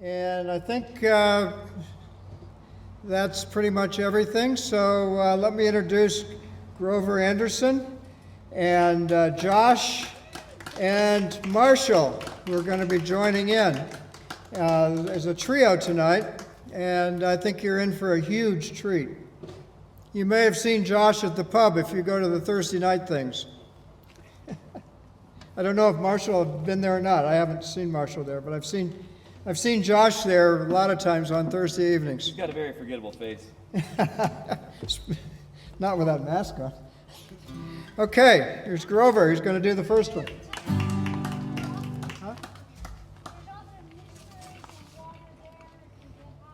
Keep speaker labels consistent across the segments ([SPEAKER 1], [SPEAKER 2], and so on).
[SPEAKER 1] And I think that's pretty much everything. So let me introduce Grover Anderson and Josh and Marshall, who are going to be joining in as a trio tonight. And I think you're in for a huge treat. You may have seen Josh at the pub if you go to the Thursday night things. I don't know if Marshall has been there or not. I haven't seen Marshall there, but I've seen Josh there a lot of times on Thursday evenings.
[SPEAKER 2] He's got a very forgettable face.
[SPEAKER 1] Not with that mask on. Okay, here's Grover. He's going to do the first one. Huh?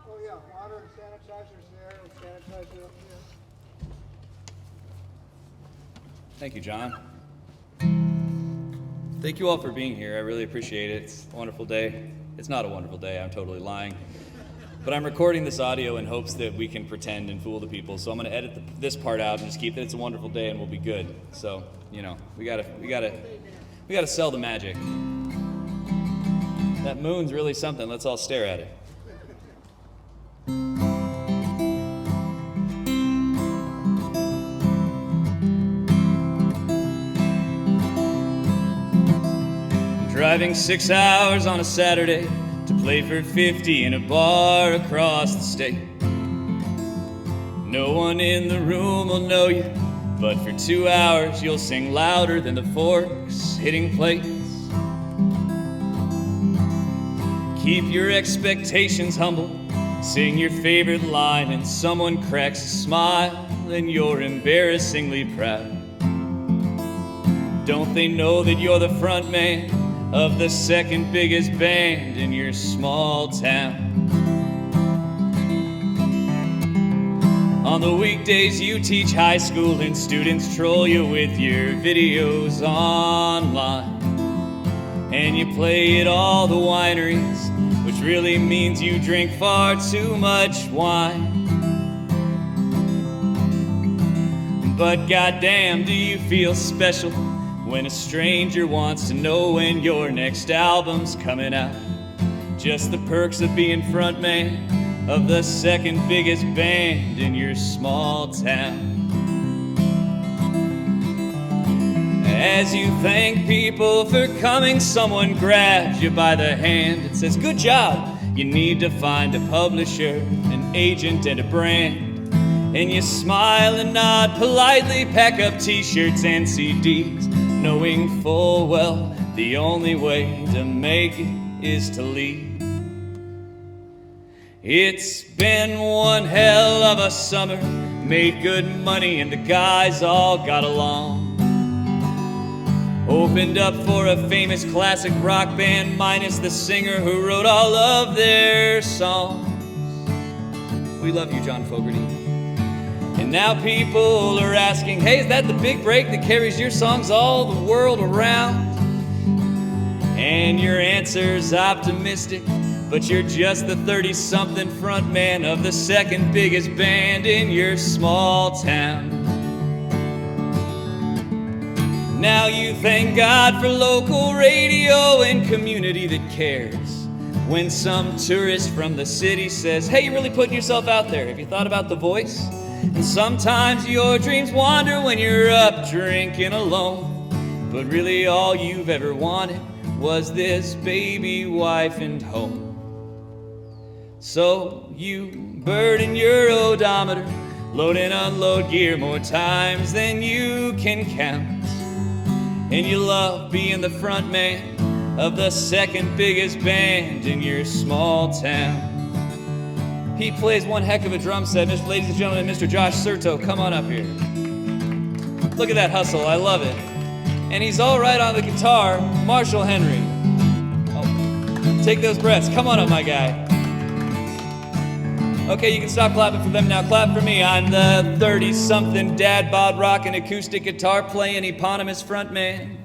[SPEAKER 1] Oh yeah, water and sanitizers there, and sanitizer up here.
[SPEAKER 2] Thank you, John. Thank you all for being here. I really appreciate it. It's a wonderful day. It's not a wonderful day. I'm totally lying. But I'm recording this audio in hopes that we can pretend and fool the people. So I'm going to edit this part out and just keep that it's a wonderful day and we'll be good. So, you know, we gotta sell the magic. That moon's really something. Let's all stare at it. Driving 6 hours on a Saturday to play for 50 in a bar across the state. No one in the room will know you, but for 2 hours you'll sing louder than the forks hitting plates. Keep your expectations humble, sing your favorite line, and someone cracks a smile and you're embarrassingly proud. Don't they know that you're the front man of the second biggest band in your small town? On the weekdays you teach high school and students troll you with your videos online. And you play at all the wineries, which really means you drink far too much wine. But goddamn, do you feel special when a stranger wants to know when your next album's coming out? Just the perks of being frontman of the second biggest band in your small town. As you thank people for coming, someone grabs you by the hand and says, "Good job, you need to find a publisher, an agent, and a brand." And you smile and nod politely, pack up t-shirts and CDs, knowing full well the only way to make it is to leave. It's been one hell of a summer, made good money and the guys all got along. Opened up for a famous classic rock band minus the singer who wrote all of their songs. We love you, John Fogerty. And now people are asking, hey, is that the big break that carries your songs all the world around? And your answer's optimistic, but you're just the 30-something frontman of the second biggest band in your small town. Now you thank God for local radio and community that cares. When some tourist from the city says, hey, you're really putting yourself out there. Have you thought about The Voice? And sometimes your dreams wander when you're up drinking alone. But really all you've ever wanted was this baby, wife, and home. So you burden your odometer, load and unload gear more times than you can count. And you love being the front man of the second biggest band in your small town. He plays one heck of a drum set. Ladies and gentlemen, Mr. Josh Certo, come on up here. Look at that hustle, I love it. And he's all right on the guitar, Marshall Henry. Oh, take those breaths, come on up, my guy. Okay, you can stop clapping for them now, clap for me. I'm the 30-something dad bod rockin' acoustic guitar playing eponymous frontman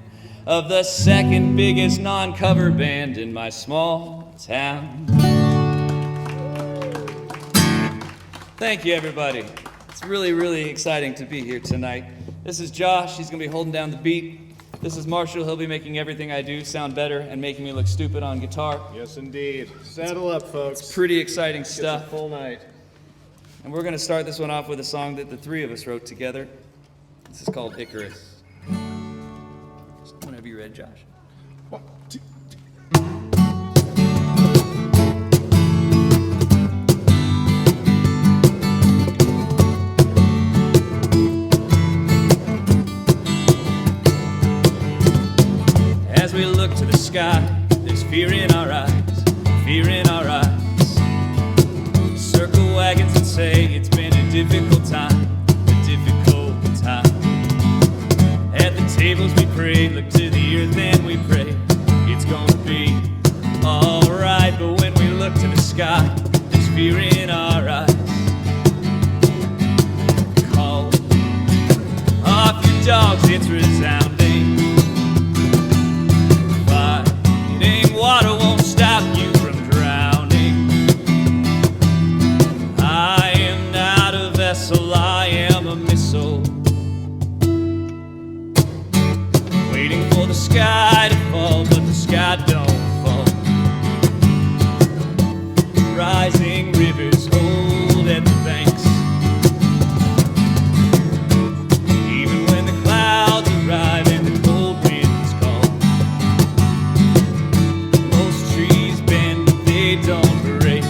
[SPEAKER 2] of the second biggest non-cover band in my small town. Thank you, everybody. It's really, really exciting to be here tonight. This is Josh. He's going to be holding down the beat. This is Marshall. He'll be making everything I do sound better and making me look stupid on guitar.
[SPEAKER 3] Yes, indeed. Saddle up, folks.
[SPEAKER 2] Pretty exciting
[SPEAKER 3] It's a
[SPEAKER 2] stuff.
[SPEAKER 3] full night.
[SPEAKER 2] And we're going to start this one off with a song that the three of us wrote together. This is called Icarus. Whenever you're ready, Josh.
[SPEAKER 3] 1, 2.
[SPEAKER 2] As we look to the sky, there's fear in our eyes, fear in our eyes. Circle wagons and say it's been a difficult time, a difficult time. At the tables we pray, look to the earth and we pray it's gonna be alright. But when we look to the sky, there's fear in our eyes. Call off your dogs, it's resounding. Water won't stop you from drowning. I am not a vessel, I am a missile, waiting for the sky to fall, but the sky don't fall. Rising rivers hold at the banks, even when the clouds arrive and the cold winds call. They don't break.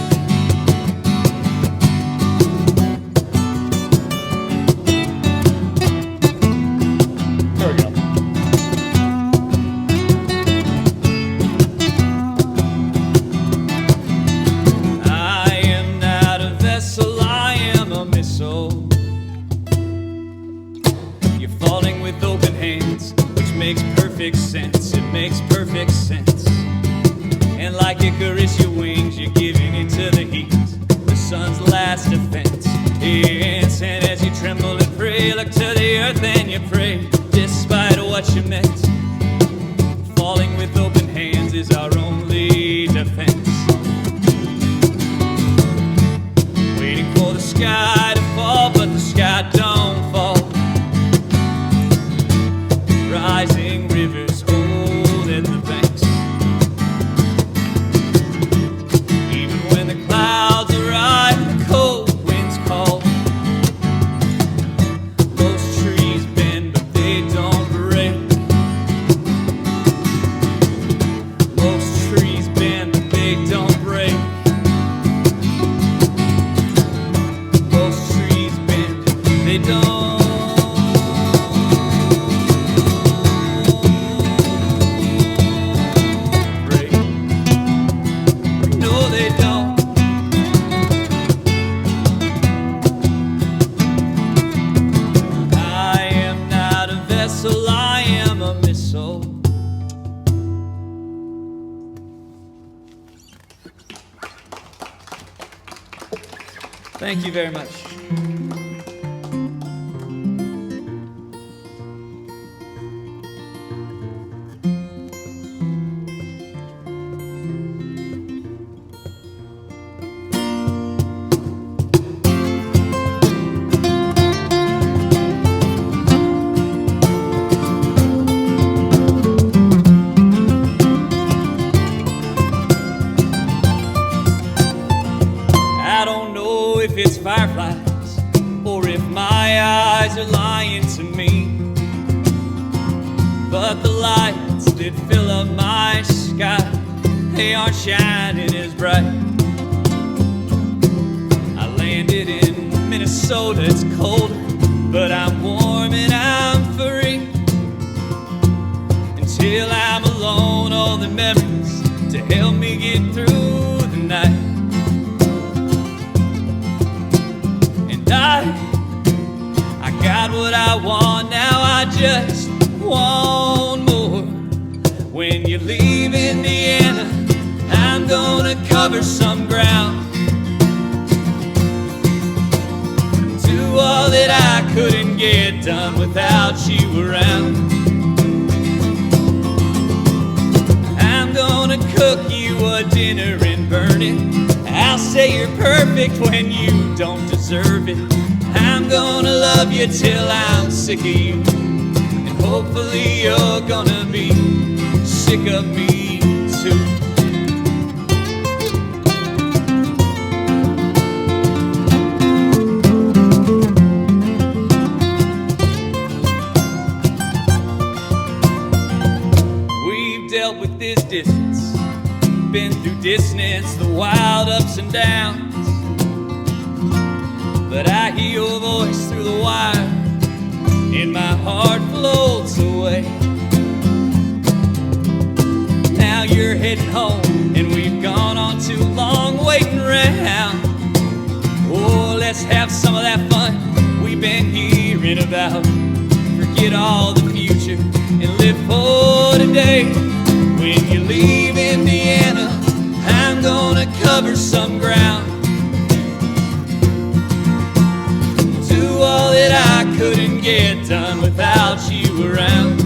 [SPEAKER 3] There we go.
[SPEAKER 2] I am not a vessel, I am a missile. You're falling with open hands, which makes perfect sense. It makes perfect sense. And like Icarus, your wings, you're giving it to the heat, the sun's last defense. Yes, and as you tremble and pray, look to the earth and you pray, despite what you meant. Falling with open hands is our only defense. Waiting for the sky to fall, but the sky don't fall. Rising rivers hold at the banks. Clouds arrive, the cold winds call. Most trees bend, but they don't break. Most trees bend, but they don't break. Most trees bend, they don't break. No, they don't. I am a missile. Thank you very much. If it's fireflies, or if my eyes are lying to me, but the lights that fill up my sky, they aren't shining as bright. I landed in Minnesota, it's colder, but I'm warm and I'm free. Until I'm alone, all the memories to help me get through the night. I got what I want, now I just want more. When you leave Indiana, I'm gonna cover some ground. Do all that I couldn't get done without you around. I'm gonna cook you a dinner and burn it. I'll say you're perfect when you don't deserve it. I'm gonna love you till I'm sick of you, and hopefully you're gonna be sick of me too. We've dealt with this distance, been through dissonance, the wild ups and downs. But I hear your voice through the wire, and my heart floats away. Now you're heading home, and we've gone on too long waiting around. Oh, let's have some of that fun we've been hearing about. Forget all the future and live for today. When you leave Indiana, I'm gonna cover some ground. All that I couldn't get done without you around.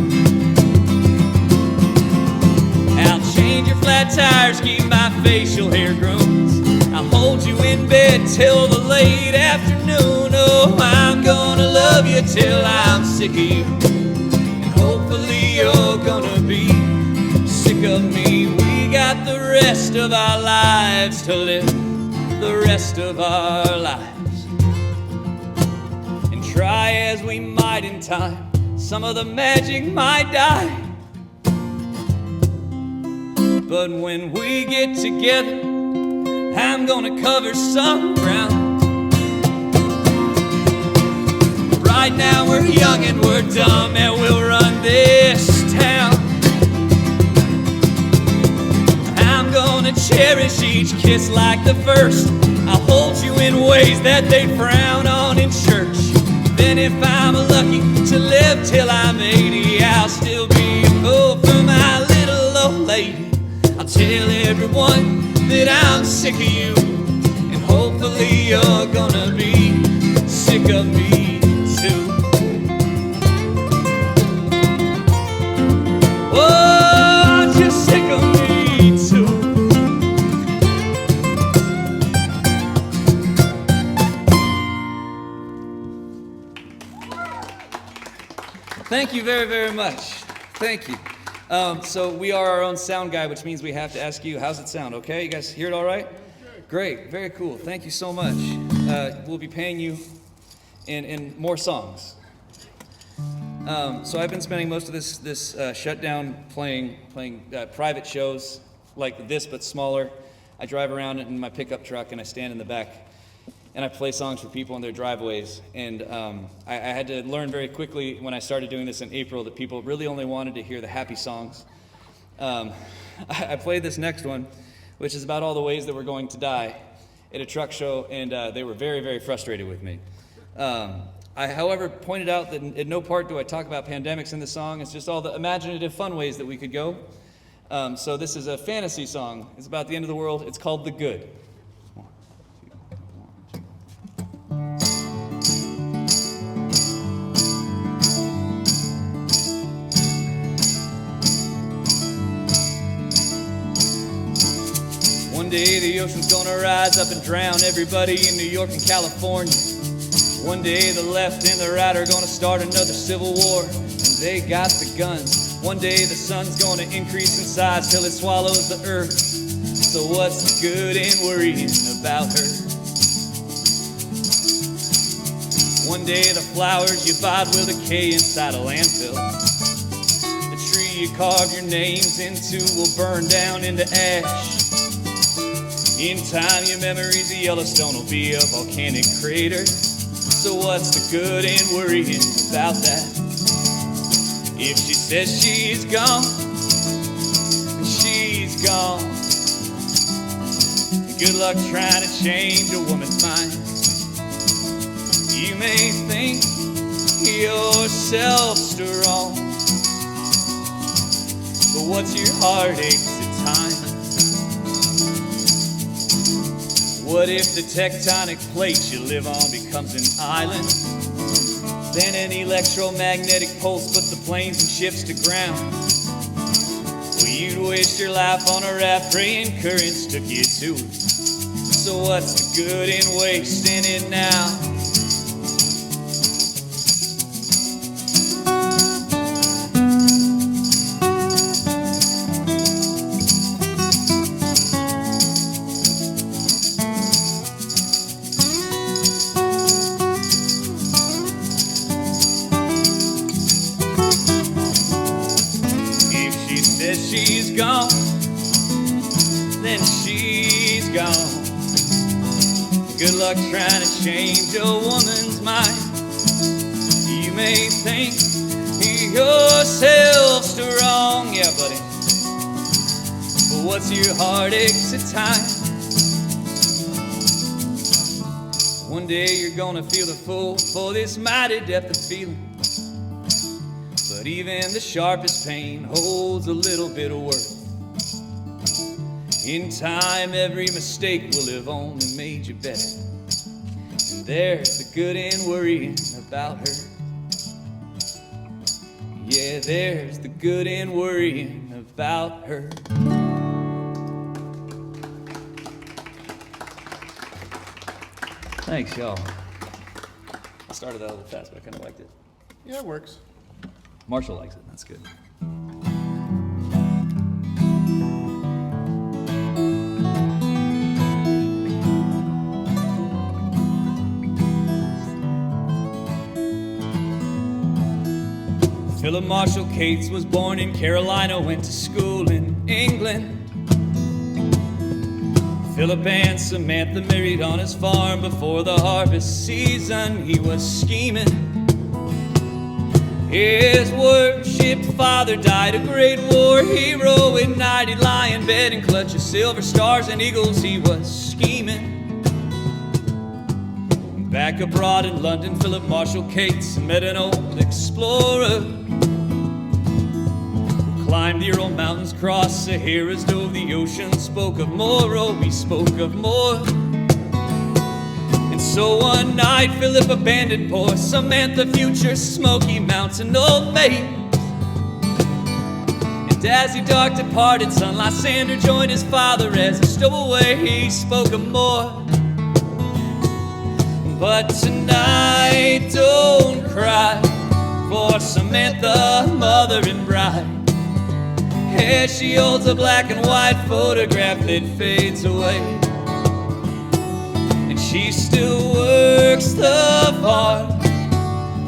[SPEAKER 2] I'll change your flat tires, keep my facial hair groomed. I'll hold you in bed till the late afternoon. Oh, I'm gonna love you till I'm sick of you, and hopefully you're gonna be sick of me. We got the rest of our lives to live, the rest of our lives. Try as we might in time, some of the magic might die. But when we get together, I'm gonna cover some ground. Right now we're young and we're dumb, and we'll run this town. I'm gonna cherish each kiss like the first. I'll hold you in ways that they frown on in church. Then if I'm lucky to live till I'm 80, I'll still be a fool for my little old lady. I'll tell everyone that I'm sick of you, and hopefully you're gonna be sick of me too. Oh, you're sick of me too. Thank you very, very much. Thank you. So we are our own sound guy, which means we have to ask you, how's it sound? Okay, you guys hear it all right? Great, very cool. Thank you so much. We'll be paying you in more songs. So I've been spending most of this shutdown playing private shows like this, but smaller. I drive around in my pickup truck and I stand in the back and I play songs for people in their driveways. And I had to learn very quickly when I started doing this in April that people really only wanted to hear the happy songs. I played this next one, which is about all the ways that we're going to die at a truck show, and they were very, very frustrated with me. I, however, pointed out that in no part do I talk about pandemics in the song. It's just all the imaginative, fun ways that we could go. So this is a fantasy song. It's about the end of the world. It's called The Good. One day the ocean's gonna rise up and drown everybody in New York and California. One day the left and the right are gonna start another civil war, and they got the guns. One day the sun's gonna increase in size till it swallows the earth. So what's the good in worrying about her? One day the flowers you bought will decay inside a landfill. The tree you carve your names into will burn down into ash. In time, your memories of Yellowstone will be a volcanic crater. So what's the good in worrying about that? If she says she's gone, she's gone. Good luck trying to change a woman's mind. You may think yourself strong, but what's your heartaches at times? What if the tectonic plate you live on becomes an island? Then an electromagnetic pulse puts the planes and ships to ground. Well, you'd waste your life on a raft praying currents took you to it. So what's the good in wasting it now? she's gone. Good luck trying to change a woman's mind. You may think yourself strong, yeah, buddy, but what's your heartaches at times? One day you're gonna feel the full for this mighty depth of feeling. But even the sharpest pain holds a little bit of worth. In time, every mistake will have only made you better. And there's the good in worrying about her. Yeah, there's the good in worrying about her. Thanks, y'all. I started out a little fast, but I kind of liked it.
[SPEAKER 3] Yeah, it works.
[SPEAKER 2] Marshall likes it. That's good. Philip Marshall Cates was born in Carolina, went to school in England. Philip and Samantha married on his farm before the harvest season. He was scheming. His worshipped father died, a great war hero. At night he'd lie in bed and clutch his silver stars and eagles. He was scheming. Back abroad in London, Philip Marshall Cates met an old explorer. Climbed the Ural Mountains, crossed Sahara's, dove the ocean, spoke of more, oh, we spoke of more. And so one night Philip abandoned poor Samantha, future Smoky Mountain old maid. And as he dark departed, son Lysander joined his father as he stole away, he spoke of more. But tonight don't cry for Samantha, mother and bride. As she holds a black and white photograph that fades away. And she still works the farm.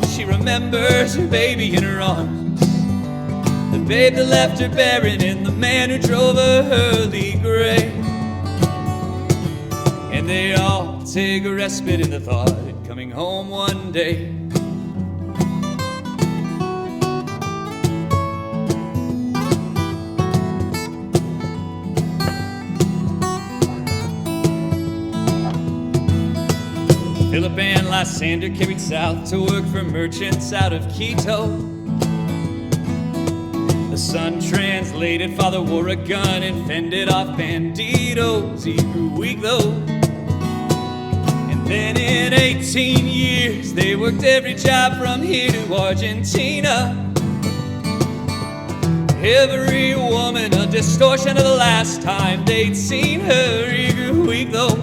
[SPEAKER 2] She remembers her baby in her arms, the babe that left her barren, and the man who drove her early grave. And they all take a respite in the thought of coming home one day. Philip and Lysander carried south to work for merchants out of Quito. The son translated, father wore a gun and fended off banditos. He grew weak though. And then in 18 years they worked every job from here to Argentina. Every woman a distortion of the last time they'd seen her. He grew weak though.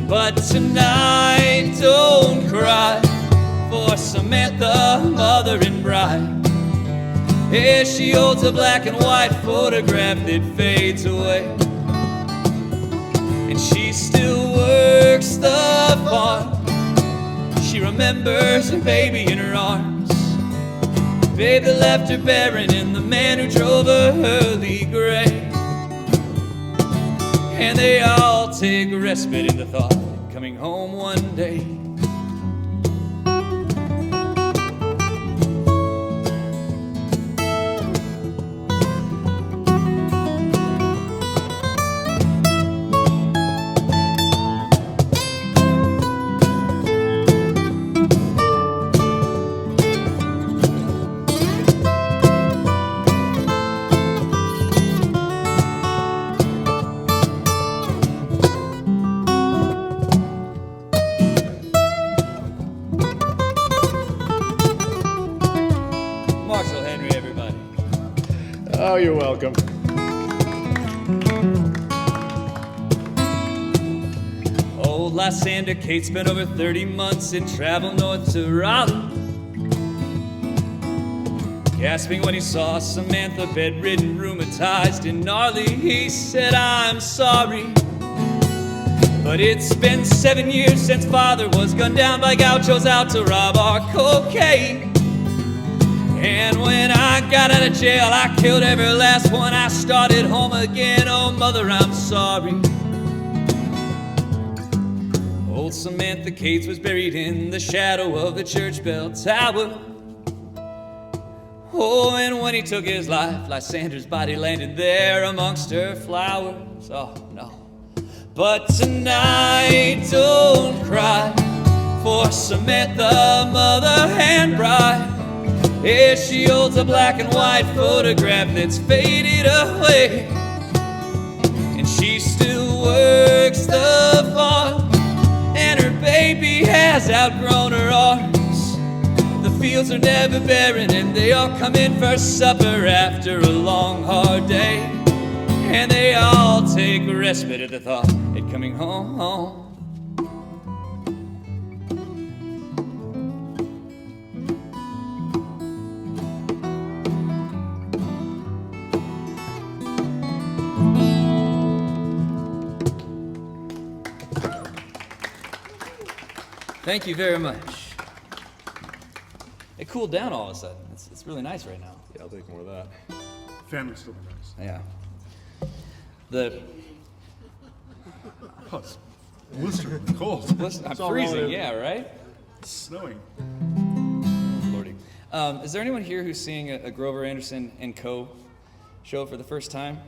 [SPEAKER 2] But tonight don't cry for Samantha, mother and bride. As she holds a black and white photograph that fades away. And she still works the farm. She remembers her baby in her arms, the babe that left her barren, and the man who drove her early grave. And they all take a respite in the thought of coming home one day.
[SPEAKER 3] Oh, you're welcome.
[SPEAKER 2] Old Lysander Kate spent over 30 months in travel north to Raleigh. Gasping when he saw Samantha bedridden, rheumatized and gnarly, he said, I'm sorry, but it's been 7 years since father was gunned down by gauchos out to rob our cocaine. And when I got out of jail, I killed every last one. I started home again. Oh, mother, I'm sorry. Old Samantha Cates was buried in the shadow of the church bell tower. Oh, and when he took his life, Lysander's body landed there amongst her flowers. Oh, no. But tonight, don't cry for Samantha, mother and bride. Yeah, she holds a black and white photograph that's faded away. And she still works the farm, and her baby has outgrown her arms. The fields are never barren, and they all come in for supper after a long, hard day. And they all take respite at the thought of coming home. Thank you very much. It cooled down all of a sudden. It's really nice right now.
[SPEAKER 3] Yeah, I'll take more of that. Family's still nice.
[SPEAKER 2] Yeah.
[SPEAKER 3] Oh, it's blistering cold.
[SPEAKER 2] Listen, I'm
[SPEAKER 3] It's all
[SPEAKER 2] freezing,
[SPEAKER 3] relative.
[SPEAKER 2] yeah, right?
[SPEAKER 3] It's snowing.
[SPEAKER 2] Lordy. Is there anyone here who's seeing a Grover Anderson and Co. show for the first time?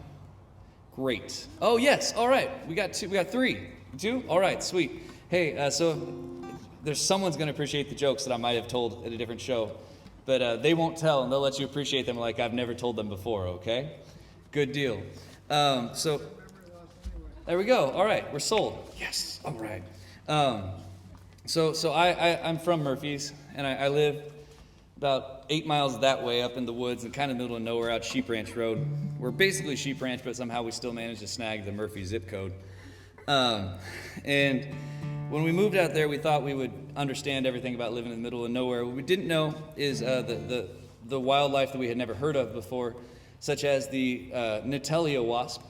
[SPEAKER 2] Great. Oh, yes, all right. We got three. Two? All right, sweet. Hey, so there's someone's going to appreciate the jokes that I might have told at a different show, but they won't tell, and they'll let you appreciate them like I've never told them before, okay? Good deal. So there we go. All right, we're sold. Yes, all right. So I'm from Murphy's, and I live about 8 miles that way up in the woods and kind of middle of nowhere out Sheep Ranch Road. We're basically Sheep Ranch, but somehow we still managed to snag the Murphy zip code. And when we moved out there, we thought we would understand everything about living in the middle of nowhere. What we didn't know is the wildlife that we had never heard of before, such as the Natalia wasp,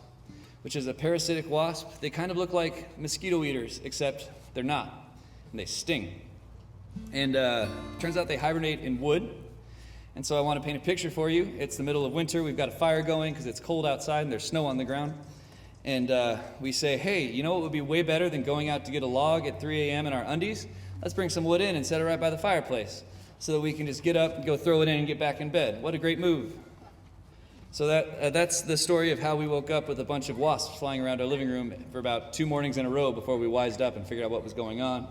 [SPEAKER 2] which is a parasitic wasp. They kind of look like mosquito eaters, except they're not, and they sting. And turns out they hibernate in wood. And so I want to paint a picture for you. It's the middle of winter. We've got a fire going because it's cold outside and there's snow on the ground. And we say, hey, you know what would be way better than going out to get a log at 3 a.m. in our undies? Let's bring some wood in and set it right by the fireplace so that we can just get up and go throw it in and get back in bed. What a great move. So that's the story of how we woke up with a bunch of wasps flying around our living room for about 2 mornings in a row before we wised up and figured out what was going on.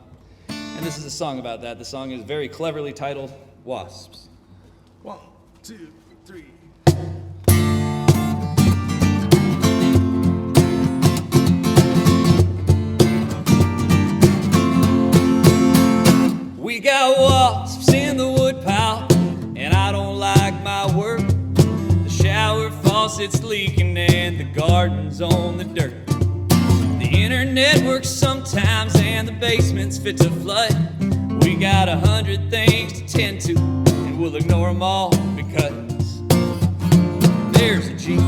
[SPEAKER 2] And this is a song about that. The song is very cleverly titled Wasps.
[SPEAKER 3] 1, 2, 3.
[SPEAKER 2] We got wasps in the woodpile, and I don't like my work. The shower faucet's leaking and the garden's on the dirt. The internet works sometimes and the basement's fit to flood. We got 100 things to tend to, and we'll ignore them all because there's a Jeep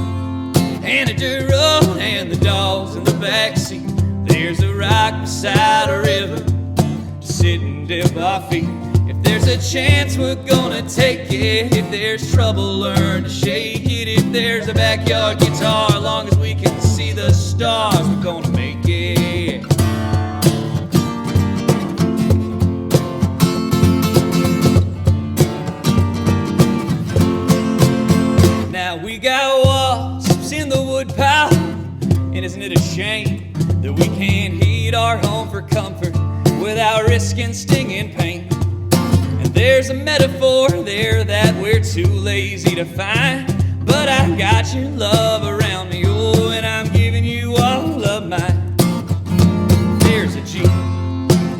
[SPEAKER 2] and a dirt road and the dogs in the backseat. There's a rock beside a river to sit and dip our feet. If there's a chance, we're gonna take it. If there's trouble, learn to shake it. If there's a backyard guitar, as long as we can see the stars, we're gonna make it. Now we got wasps in the woodpile, and isn't it a shame that we can't heat our home for comfort without risking stinging pain? And there's a metaphor there that we're too lazy to find, but I got your love around me, oh, and I'm giving you all of mine. There's a Jeep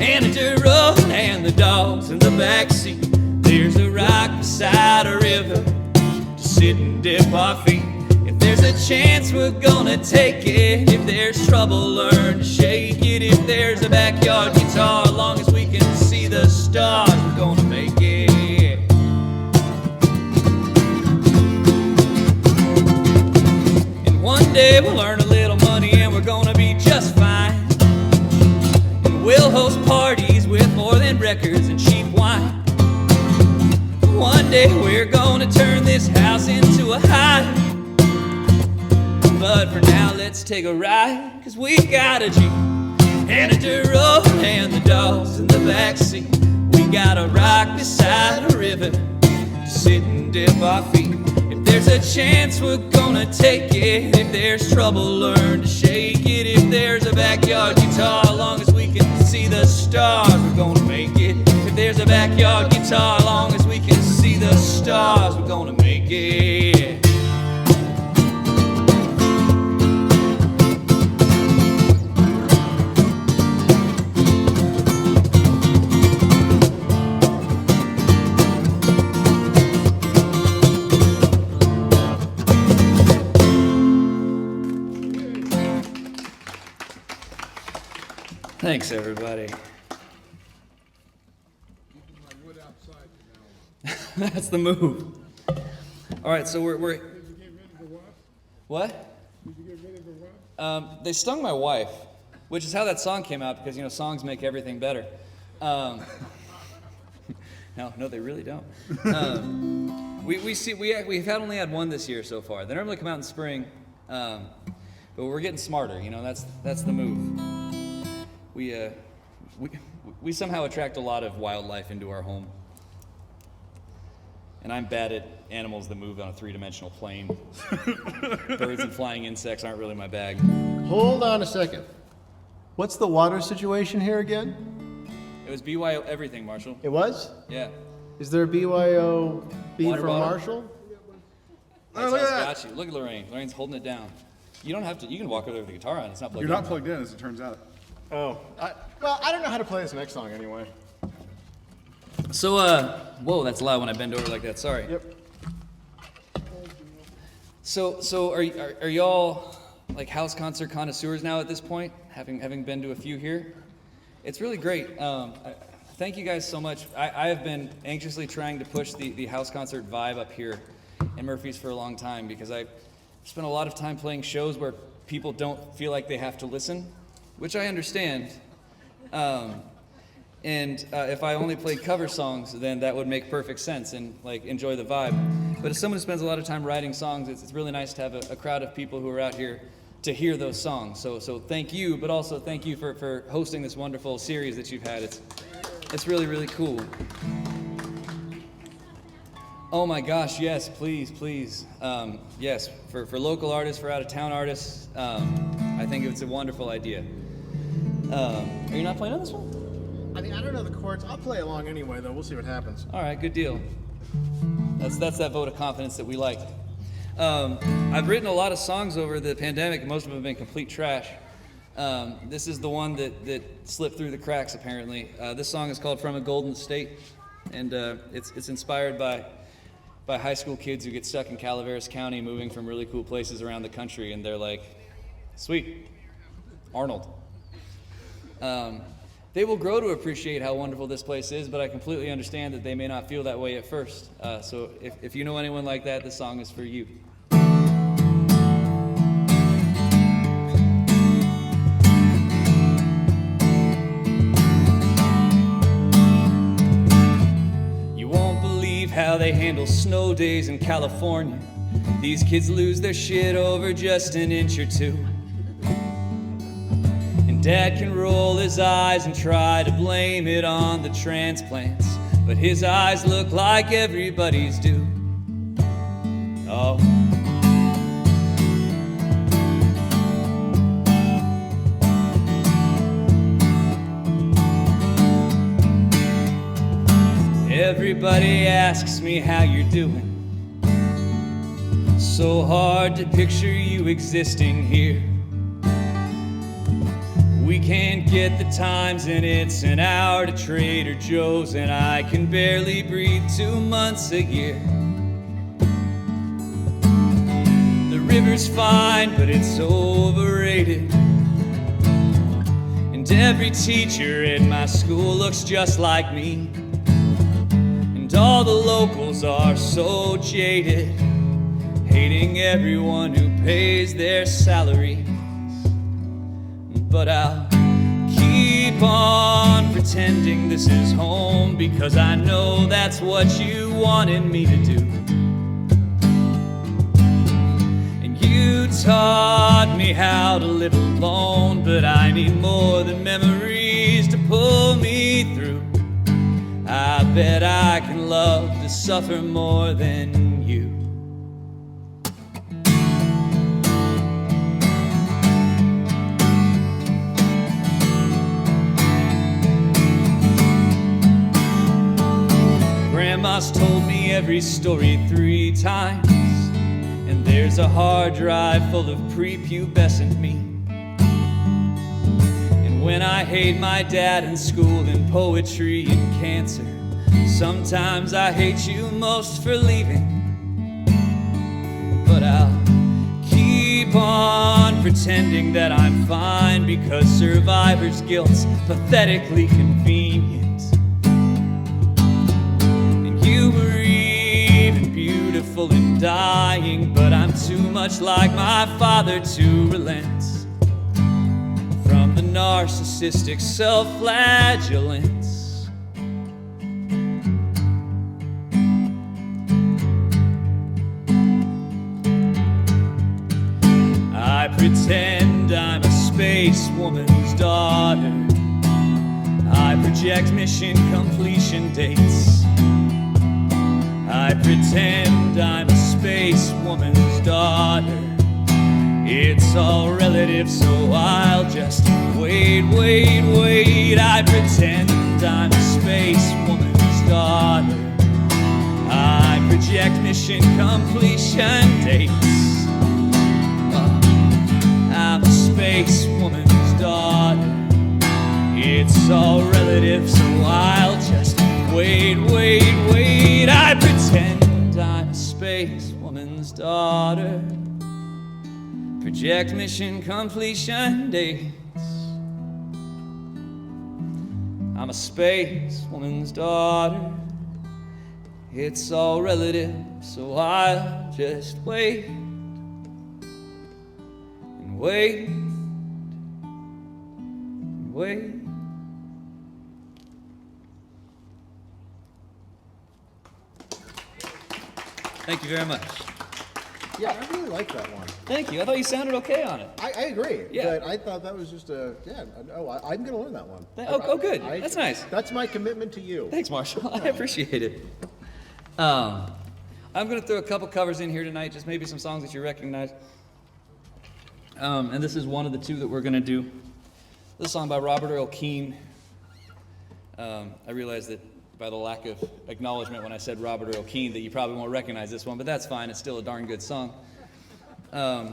[SPEAKER 2] and a dirt road and the dogs in the backseat. There's a rock beside a river to sit and dip our feet. If there's a chance, we're gonna take it. If there's trouble, learn to shake it. If there's a backyard guitar, as long as we can see the stars, we're gonna make it. And one day we'll earn a little money and we're gonna be just fine. And we'll host parties with more than records and cheap wine. One day we're gonna turn this house into a hive. But for now, let's take a ride, 'cause we got a Jeep and a dirt road and the dogs in the backseat. We got a rock beside a river to sit and dip our feet. If there's a chance, we're gonna take it. If there's trouble, learn to shake it. If there's a backyard guitar, as long as we can see the stars, we're gonna make it. If there's a backyard guitar, as long as we can see the stars, we're gonna make it. Thanks, everybody. That's the move. All right, so we're.
[SPEAKER 4] Did you get rid of the Wasps?
[SPEAKER 2] What?
[SPEAKER 4] Did you get rid of the Wasps?
[SPEAKER 2] They stung my wife, which is how that song came out, because songs make everything better. No, they really don't. We've only had one this year so far. They normally come out in spring, but we're getting smarter. That's the move. We somehow attract a lot of wildlife into our home. And I'm bad at animals that move on a three-dimensional plane. Birds and flying insects aren't really my bag.
[SPEAKER 5] Hold on a second. What's the water situation here again?
[SPEAKER 2] It was BYO everything, Marshall.
[SPEAKER 5] It was?
[SPEAKER 2] Yeah.
[SPEAKER 5] Is there a BYOB
[SPEAKER 2] Water
[SPEAKER 5] for
[SPEAKER 2] bottle?
[SPEAKER 5] Marshall?
[SPEAKER 2] That's
[SPEAKER 3] look at
[SPEAKER 2] how
[SPEAKER 3] that.
[SPEAKER 2] it's got you. Look at Lorraine. Lorraine's holding it down. You don't have to. You can walk over there with the guitar on. It's not plugged
[SPEAKER 3] You're
[SPEAKER 2] in.
[SPEAKER 3] not plugged in, as it turns out.
[SPEAKER 5] Oh. Well, I don't know how to play this next song anyway.
[SPEAKER 2] So, whoa, that's loud when I bend over like that. Sorry.
[SPEAKER 5] Yep.
[SPEAKER 2] So are y'all like house concert connoisseurs now at this point? Having been to a few here, it's really great. Thank you guys so much. I have been anxiously trying to push the house concert vibe up here in Murphy's for a long time, because I spent a lot of time playing shows where people don't feel like they have to listen, which I understand. And if I only played cover songs, then that would make perfect sense and enjoy the vibe. But as someone who spends a lot of time writing songs, it's really nice to have a crowd of people who are out here to hear those songs. So thank you, but also thank you for hosting this wonderful series that you've had. It's really, really cool. Oh my gosh, yes, please. Yes, for local artists, for out-of-town artists, I think it's a wonderful idea. Are you not playing on this one?
[SPEAKER 5] I mean, I don't know the chords. I'll play along anyway, though. We'll see what happens.
[SPEAKER 2] All right, good deal. That's that vote of confidence that we like. I've written a lot of songs over the pandemic, and most of them have been complete trash. This is the one that slipped through the cracks, apparently. This song is called From a Golden State, and it's inspired by high school kids who get stuck in Calaveras County, moving from really cool places around the country, and they're like, sweet, Arnold. They will grow to appreciate how wonderful this place is, but I completely understand that they may not feel that way at first. So if you know anyone like that, this song is for you. You won't believe how they handle snow days in California. These kids lose their shit over just an inch or two. Dad can roll his eyes and try to blame it on the transplants, but his eyes look like everybody's do. Oh. Everybody asks me how you're doing. So hard to picture you existing here. We can't get the Times and it's an hour to Trader Joe's, and I can barely breathe 2 months a year. The river's fine, but it's overrated. And every teacher at my school looks just like me. And all the locals are so jaded, hating everyone who pays their salary. But I'll keep on pretending pretending this is home, because I know that's what you wanted me to do. And you taught me how to live alone, but I need more than memories to pull me through. I bet I can love to suffer more than you. Grandma's told me every story 3 times, and there's a hard drive full of prepubescent me. And when I hate my dad in school and poetry and cancer, sometimes I hate you most for leaving. But I'll keep on pretending that I'm fine, because survivor's guilt's pathetically convenient. You were even beautiful in dying, but I'm too much like my father to relent from the narcissistic self-flagellance. I pretend I'm a space woman's daughter. I project mission completion dates. I pretend I'm a space woman's daughter. It's all relative, so I'll just wait. I pretend I'm a space woman's daughter. I project mission completion dates. I'm a space woman's daughter. It's all relative, so I'll just wait. I pretend I'm a space woman's daughter. Project mission completion dates. I'm a space woman's daughter. It's all relative, so I'll just wait and wait and wait. Thank you very much.
[SPEAKER 5] Yeah, I really like that one.
[SPEAKER 2] Thank you. I thought you sounded okay on it.
[SPEAKER 5] I agree.
[SPEAKER 2] Yeah.
[SPEAKER 5] But I thought that was just I'm going to learn that one.
[SPEAKER 2] Oh, good. That's nice.
[SPEAKER 5] That's my commitment to you.
[SPEAKER 2] Thanks, Marshall. I appreciate it. I'm going to throw a couple covers in here tonight, just maybe some songs that you recognize. And this is one of the 2 that we're going to do. This song by Earl Keene. I realized that by the lack of acknowledgement when I said Earl Keene that you probably won't recognize this one, but that's fine. It's still a darn good song.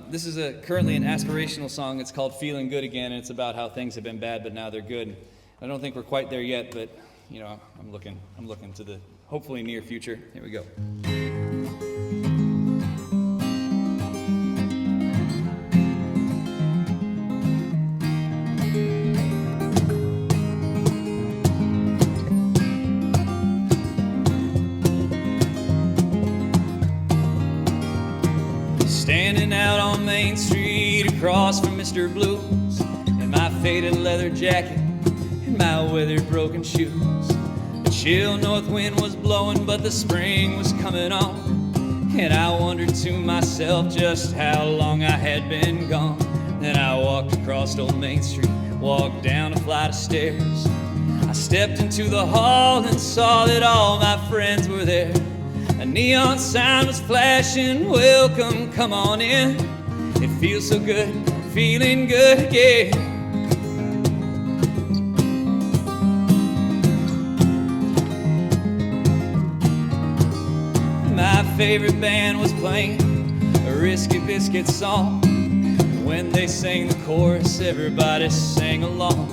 [SPEAKER 2] This is currently an aspirational song. It's called Feeling Good Again, and it's about how things have been bad, but now they're good. I don't think we're quite there yet, but you know, I'm looking to the hopefully near future. Here we go. Standing out on Main Street across from Mr. Blues, in my faded leather jacket and my weathered broken shoes. A chill north wind was blowing, but the spring was coming on, and I wondered to myself just how long I had been gone. Then I walked across Old Main Street, walked down a flight of stairs. I stepped into the hall and saw that all my friends were there. A neon sign was flashing, welcome, come on in. It feels so good, feeling good again. My favorite band was playing a Risky Biscuit song. When they sang the chorus, everybody sang along.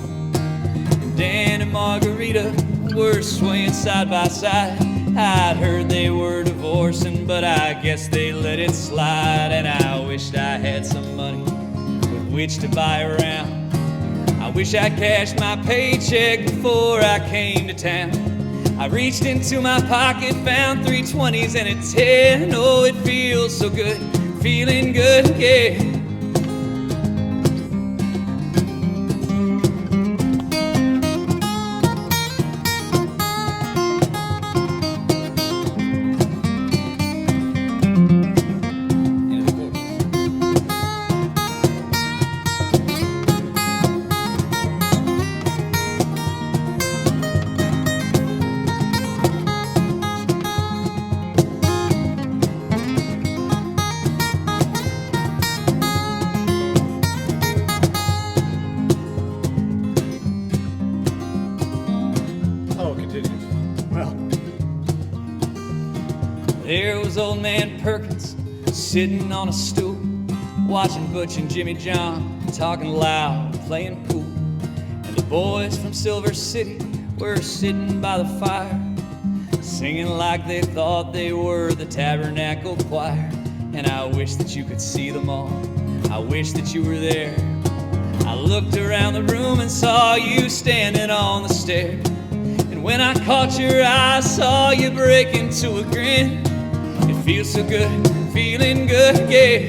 [SPEAKER 2] Dan and Margarita were swaying side by side. I'd heard they were divorcing, but I guess they let it slide. And I wished I had some money with which to buy a round. I wish I cashed my paycheck before I came to town. I reached into my pocket, found 3 20s and a 10. Oh, it feels so good, feeling good again. There was old man Perkins sitting on a stool, watching Butch and Jimmy John talking loud, playing pool. And the boys from Silver City were sitting by the fire, singing like they thought they were the Tabernacle Choir. And I wish that you could see them all. I wish that you were there. I looked around the room and saw you standing on the stair. And when I caught your eye, I saw you break into a grin. It feels so good, feeling good, yeah.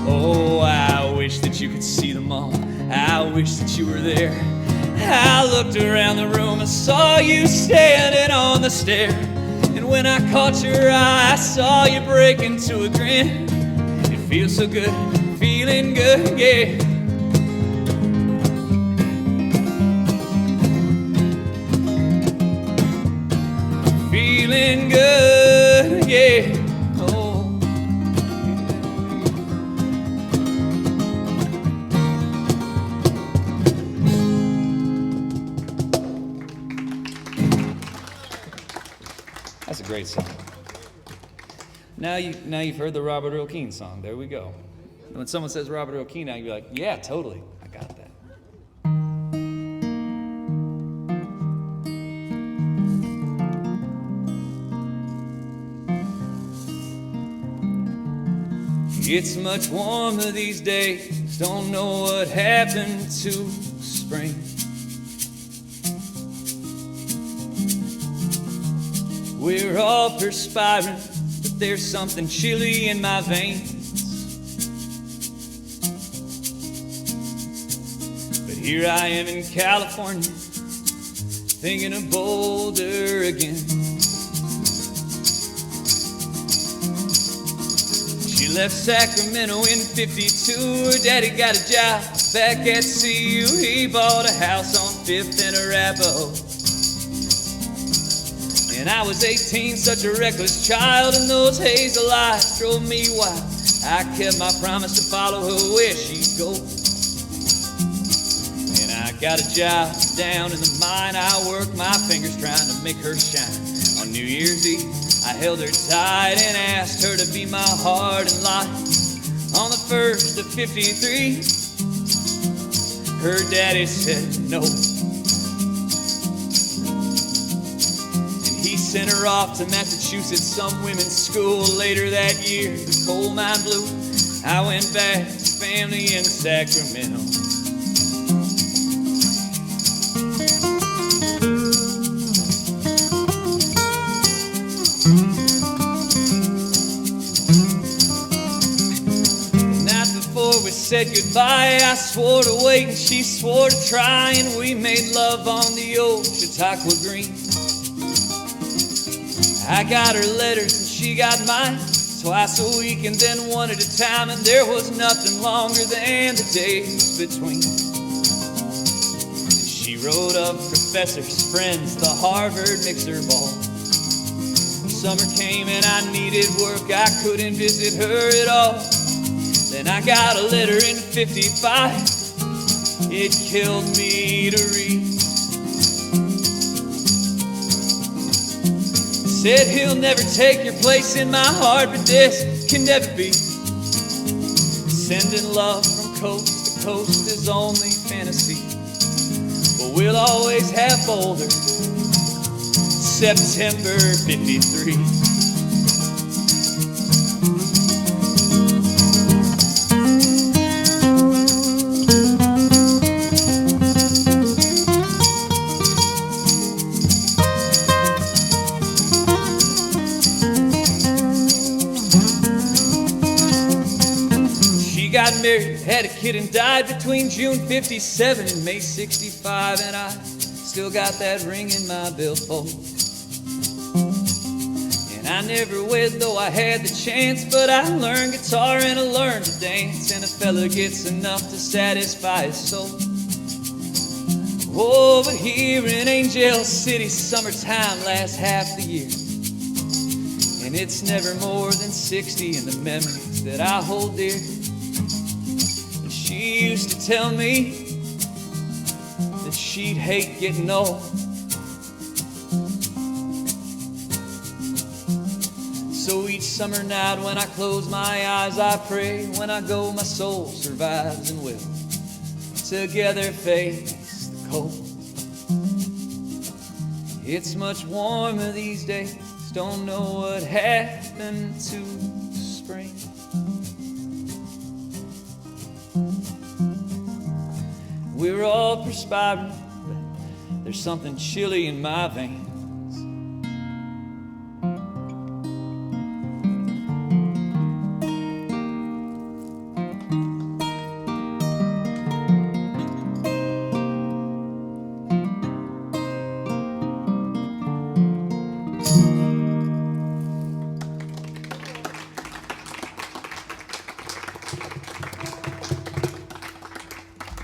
[SPEAKER 2] Oh, I wish that you could see them all. I wish that you were there. I looked around the room and saw you standing on the stair. And when I caught your eye, I saw you break into a grin. It feels so good, feeling good, yeah. Feeling good, yeah. Oh. That's a great song. Now you've heard the Robert Earl Keene song. There we go. And when someone says Robert Earl Keene, now you're like, yeah, totally. I got that. It's much warmer these days. Don't know what happened to spring. We're all perspiring, but there's something chilly in my veins. But here I am in California, thinking of Boulder again. She left Sacramento in 52. Her daddy got a job back at CU. He bought a house on 5th and Arapahoe. And I was 18, such a reckless child, and those hazel eyes drove me wild. I kept my promise to follow her where she'd go. And I got a job down in the mine. I worked my fingers trying to make her shine. On New Year's Eve, I held her tight and asked her to be my heart and life. On the 1st of 53, her daddy said no. And he sent her off to Massachusetts, some women's school. Later that year, the coal mine blew. I went back to family in Sacramento. Said goodbye, I swore to wait and she swore to try, and we made love on the old Chautauqua Green. I got her letters and she got mine, twice a week and then one at a time, and there was nothing longer than the days between. And she wrote up professors, friends, the Harvard mixer ball. Summer came and I needed work, I couldn't visit her at all. Then I got a letter in 55, it killed me to read. Said he'll never take your place in my heart, but this can never be. Sending love from coast to coast is only fantasy, but we'll always have Boulder, September 53. Got married, had a kid and died between June 57 and May 65, and I still got that ring in my billfold. And I never wed, though I had the chance, but I learned guitar and I learned to dance, and a fella gets enough to satisfy his soul. Oh, but here in Angel City, summertime lasts half the year, and it's never more than 60 in the memories that I hold dear. She used to tell me that and she'd hate getting old. So each summer night when I close my eyes, I pray when I go my soul survives and will together face the cold. It's much warmer these days, don't know what happened to spring. We're all perspiring, but there's something chilly in my veins.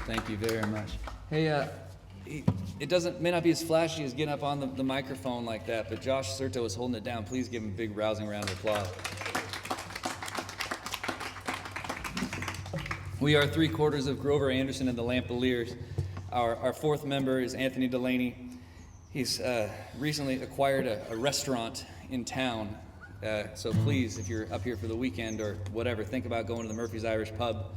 [SPEAKER 2] Thank you very much. Hey, it may not be as flashy as getting up on the microphone like that, but Josh Certo is holding it down. Please give him a big rousing round of applause. We are 3/4 of Grover Anderson and the Lampoliers. Our fourth member is Anthony Delaney. He's recently acquired a restaurant in town. So please, if you're up here for the weekend or whatever, think about going to the Murphy's Irish Pub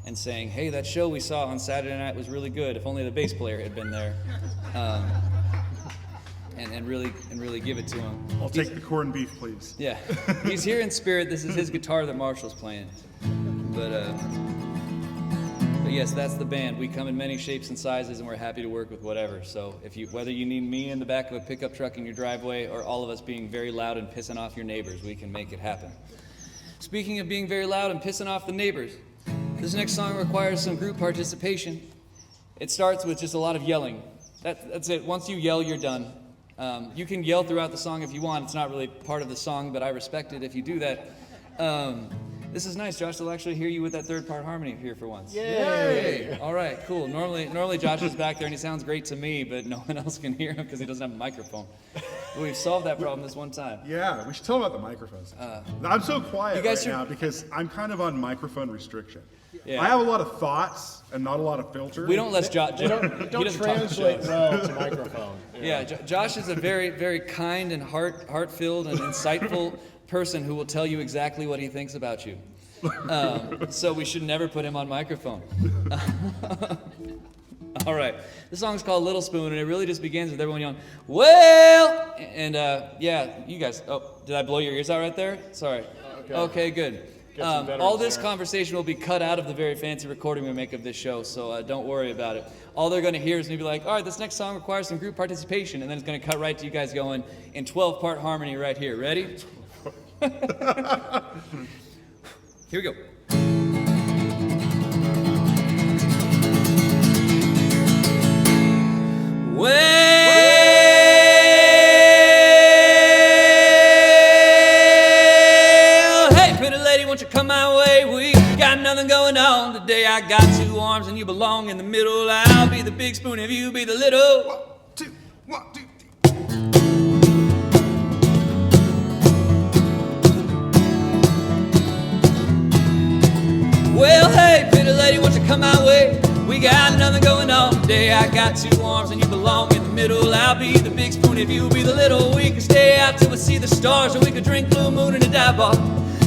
[SPEAKER 2] and saying, hey, that show we saw on Saturday night was really good. If only the bass player had been there. And really give it to him.
[SPEAKER 3] I'll take the corned beef, please.
[SPEAKER 2] Yeah, he's here in spirit. This is his guitar that Marshall's playing. But yes, that's the band. We come in many shapes and sizes, and we're happy to work with whatever. So whether you need me in the back of a pickup truck in your driveway or all of us being very loud and pissing off your neighbors, we can make it happen. Speaking of being very loud and pissing off the neighbors, this next song requires some group participation. It starts with just a lot of yelling. That's it. Once you yell, you're done. You can yell throughout the song if you want. It's not really part of the song, but I respect it if you do that. This is nice, Josh. They'll actually hear you with that third part harmony here for once. Yay! All right, cool. Normally Josh is back there and he sounds great to me, but no one else can hear him because he doesn't have a microphone. We've solved that problem this one time.
[SPEAKER 3] Yeah, we should tell them about the microphones. I'm so quiet now because I'm kind of on microphone restriction.
[SPEAKER 2] Yeah.
[SPEAKER 3] I have a lot of thoughts and not a lot of filters.
[SPEAKER 2] We don't let Josh.
[SPEAKER 5] Don't translate well to microphone.
[SPEAKER 2] Yeah, Josh is a very, very kind and heart-filled and insightful person who will tell you exactly what he thinks about you. So we should never put him on microphone. All right, the song's called Little Spoon, and it really just begins with everyone yelling, well, and yeah, you guys, did I blow your ears out right there? Sorry. Okay, good. All this conversation will be cut out of the very fancy recording we make of this show, so don't worry about it. All they're going to hear is me be like, all right, this next song requires some group participation, and then it's going to cut right to you guys going in 12-part harmony right here. Ready? Here we go. Well, hey, pretty lady, won't you come my way? We got nothing going on today. I got two arms and you belong in the middle. I'll be the big spoon if you be the little.
[SPEAKER 3] 1, 2, 3.
[SPEAKER 2] Well, hey, pretty lady, won't you come my way? We got nothing going on today. I got two arms and you belong in the middle. I'll be the big spoon if you be the little. We can stay out till we see the stars, or we could drink Blue Moon in a dive bar.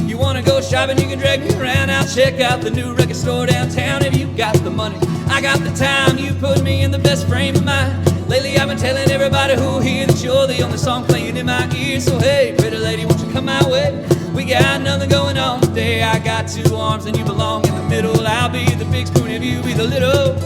[SPEAKER 2] You wanna go shopping, you can drag me around. I'll check out the new record store downtown. If you got the money, I got the time. You put me in the best frame of mind. Lately I've been telling everybody who hear that you're the only song playing in my ear. So hey, pretty lady, won't you come my way? We got nothing going on today. I got two arms and you belong in the middle. I'll be the big spoon if you be the little.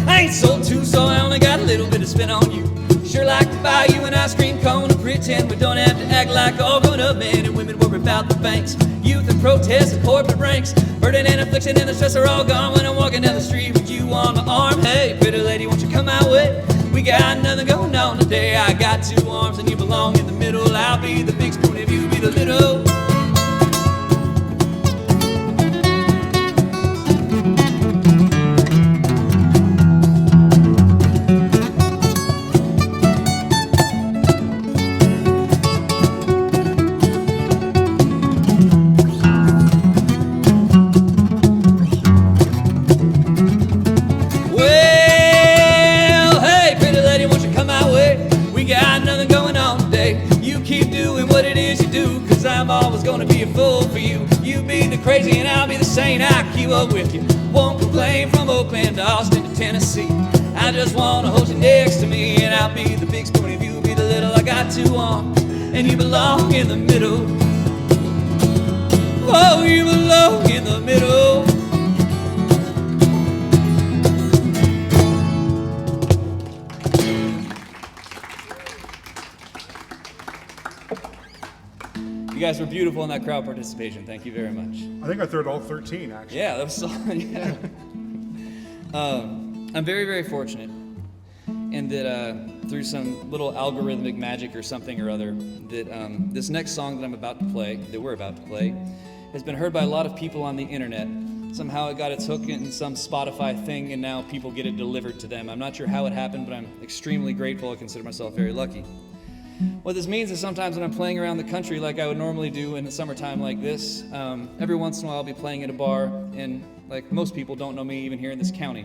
[SPEAKER 2] I ain't sold two, so I only got a little bit to spend on you. Sure like to buy you an ice cream cone and pretend we don't have to act like all grown-up men and women worry about the banks. Youth and protests and corporate ranks. Burden and affliction and the stress are all gone when I'm walking down the street with you on my arm. Hey, pretty lady, won't you come my way? We got nothing going on today. I got two arms and you belong in the middle. I'll be the big spoon if you be the the middle. I'm always gonna be a fool for you. You be the crazy and I'll be the sane. I keep up with you. Won't complain from Oakland to Austin to Tennessee. I just wanna hold you next to me, and I'll be the big spoon if you be the little. I got two arms and you belong in the middle. Oh, you belong in the middle. You guys were beautiful in that crowd participation. Thank you very much.
[SPEAKER 3] I think I threw all 13, actually.
[SPEAKER 2] Yeah, that was solid. Yeah. I'm very, very fortunate in that through some little algorithmic magic or something or other, that this next song that we're about to play, has been heard by a lot of people on the internet. Somehow it got its hook in some Spotify thing, and now people get it delivered to them. I'm not sure how it happened, but I'm extremely grateful. I consider myself very lucky. What this means is sometimes when I'm playing around the country like I would normally do in the summertime like this, every once in a while I'll be playing at a bar, and like most people don't know me even here in this county.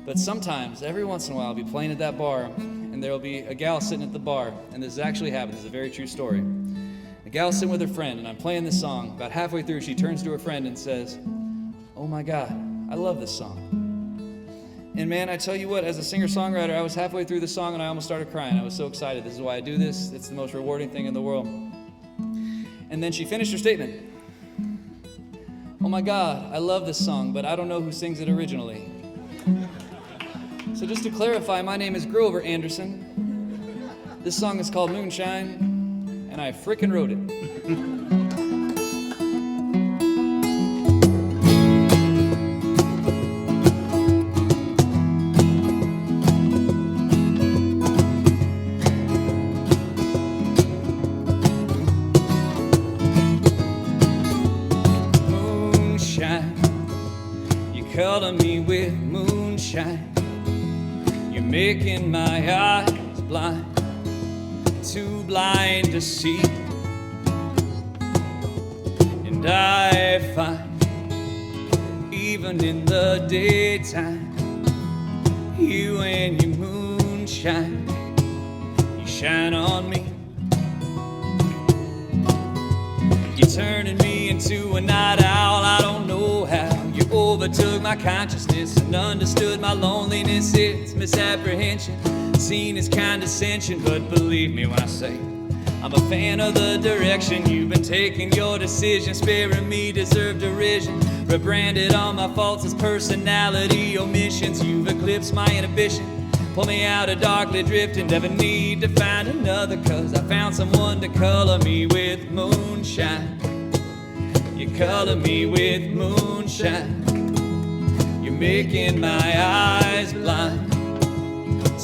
[SPEAKER 2] But sometimes, every once in a while, I'll be playing at that bar, and there'll be a gal sitting at the bar, and this has actually happened. This is a very true story. A gal sitting with her friend, and I'm playing this song. About halfway through, she turns to her friend and says, "Oh my God, I love this song." And man, I tell you what, as a singer-songwriter, I was halfway through the song and I almost started crying. I was so excited. This is why I do this. It's the most rewarding thing in the world. And then she finished her statement. "Oh my God, I love this song, but I don't know who sings it originally." So just to clarify, my name is Grover Anderson. This song is called Moonshine, and I frickin' wrote it. Color me with moonshine. You're making my eyes blind, too blind to see. And I find, even in the daytime, you and your moonshine, you shine on me. You're turning me into a night owl, I don't know how. You overtook my consciousness and understood my loneliness. It's misapprehension, seen as condescension. But believe me when I say I'm a fan of the direction you've been taking. Your decision sparing me deserve derision. Rebranded all my faults as personality omissions. You've eclipsed my inhibition. Pull me out of darkly drifting. Never need to find another, 'cause I found someone to color me with moonshine. You color me with moonshine. You're making my eyes blind,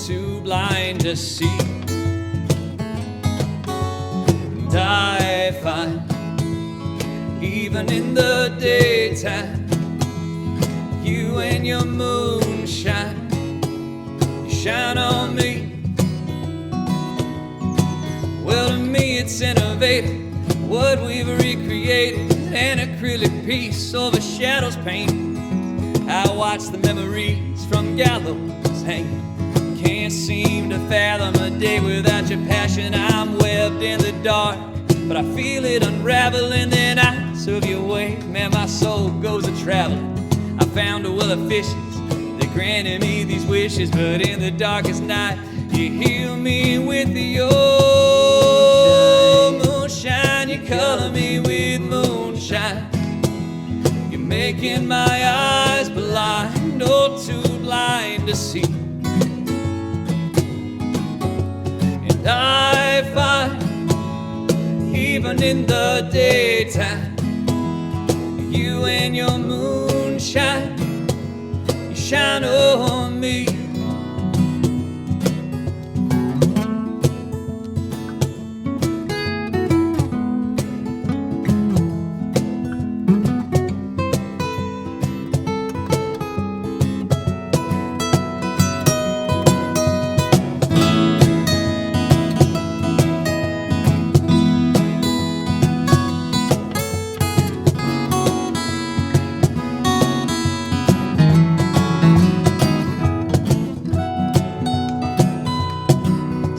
[SPEAKER 2] too blind to see. And I find, even in the daytime, you and your moonshine, you shine on me. Well, to me it's innovative, what we've recreated. An acrylic piece overshadows pain. I watch the memories from gallows hanging. Can't seem to fathom a day without your passion. I'm webbed in the dark, but I feel it unraveling. Then I serve you away, man, my soul goes a-traveling. I found a well of fishes that granted me these wishes, but in the darkest night, you heal me with your moonshine. You color me with moonshine. You're making my eyes blind, oh, too blind to see. And I find, even in the daytime, you and your moonshine, you shine on me.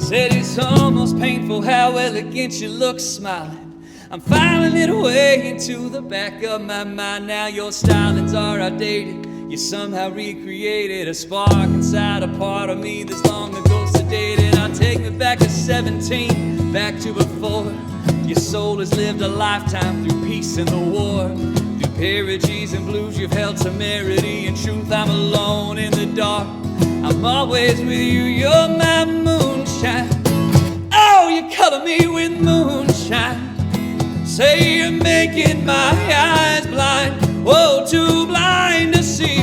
[SPEAKER 2] Said it's almost painful how elegant you look smiling. I'm filing it away into the back of my mind. Now your stylings are outdated. You somehow recreated a spark inside a part of me that's long ago sedated. I'll take me back to 17, back to before. Your soul has lived a lifetime through peace and the war. Through peerages and blues you've held temerity and truth. I'm alone in the dark, I'm always with you. You're my moonshine. Oh, you color me with moonshine. Say you're making my eyes blind, oh, too blind to see.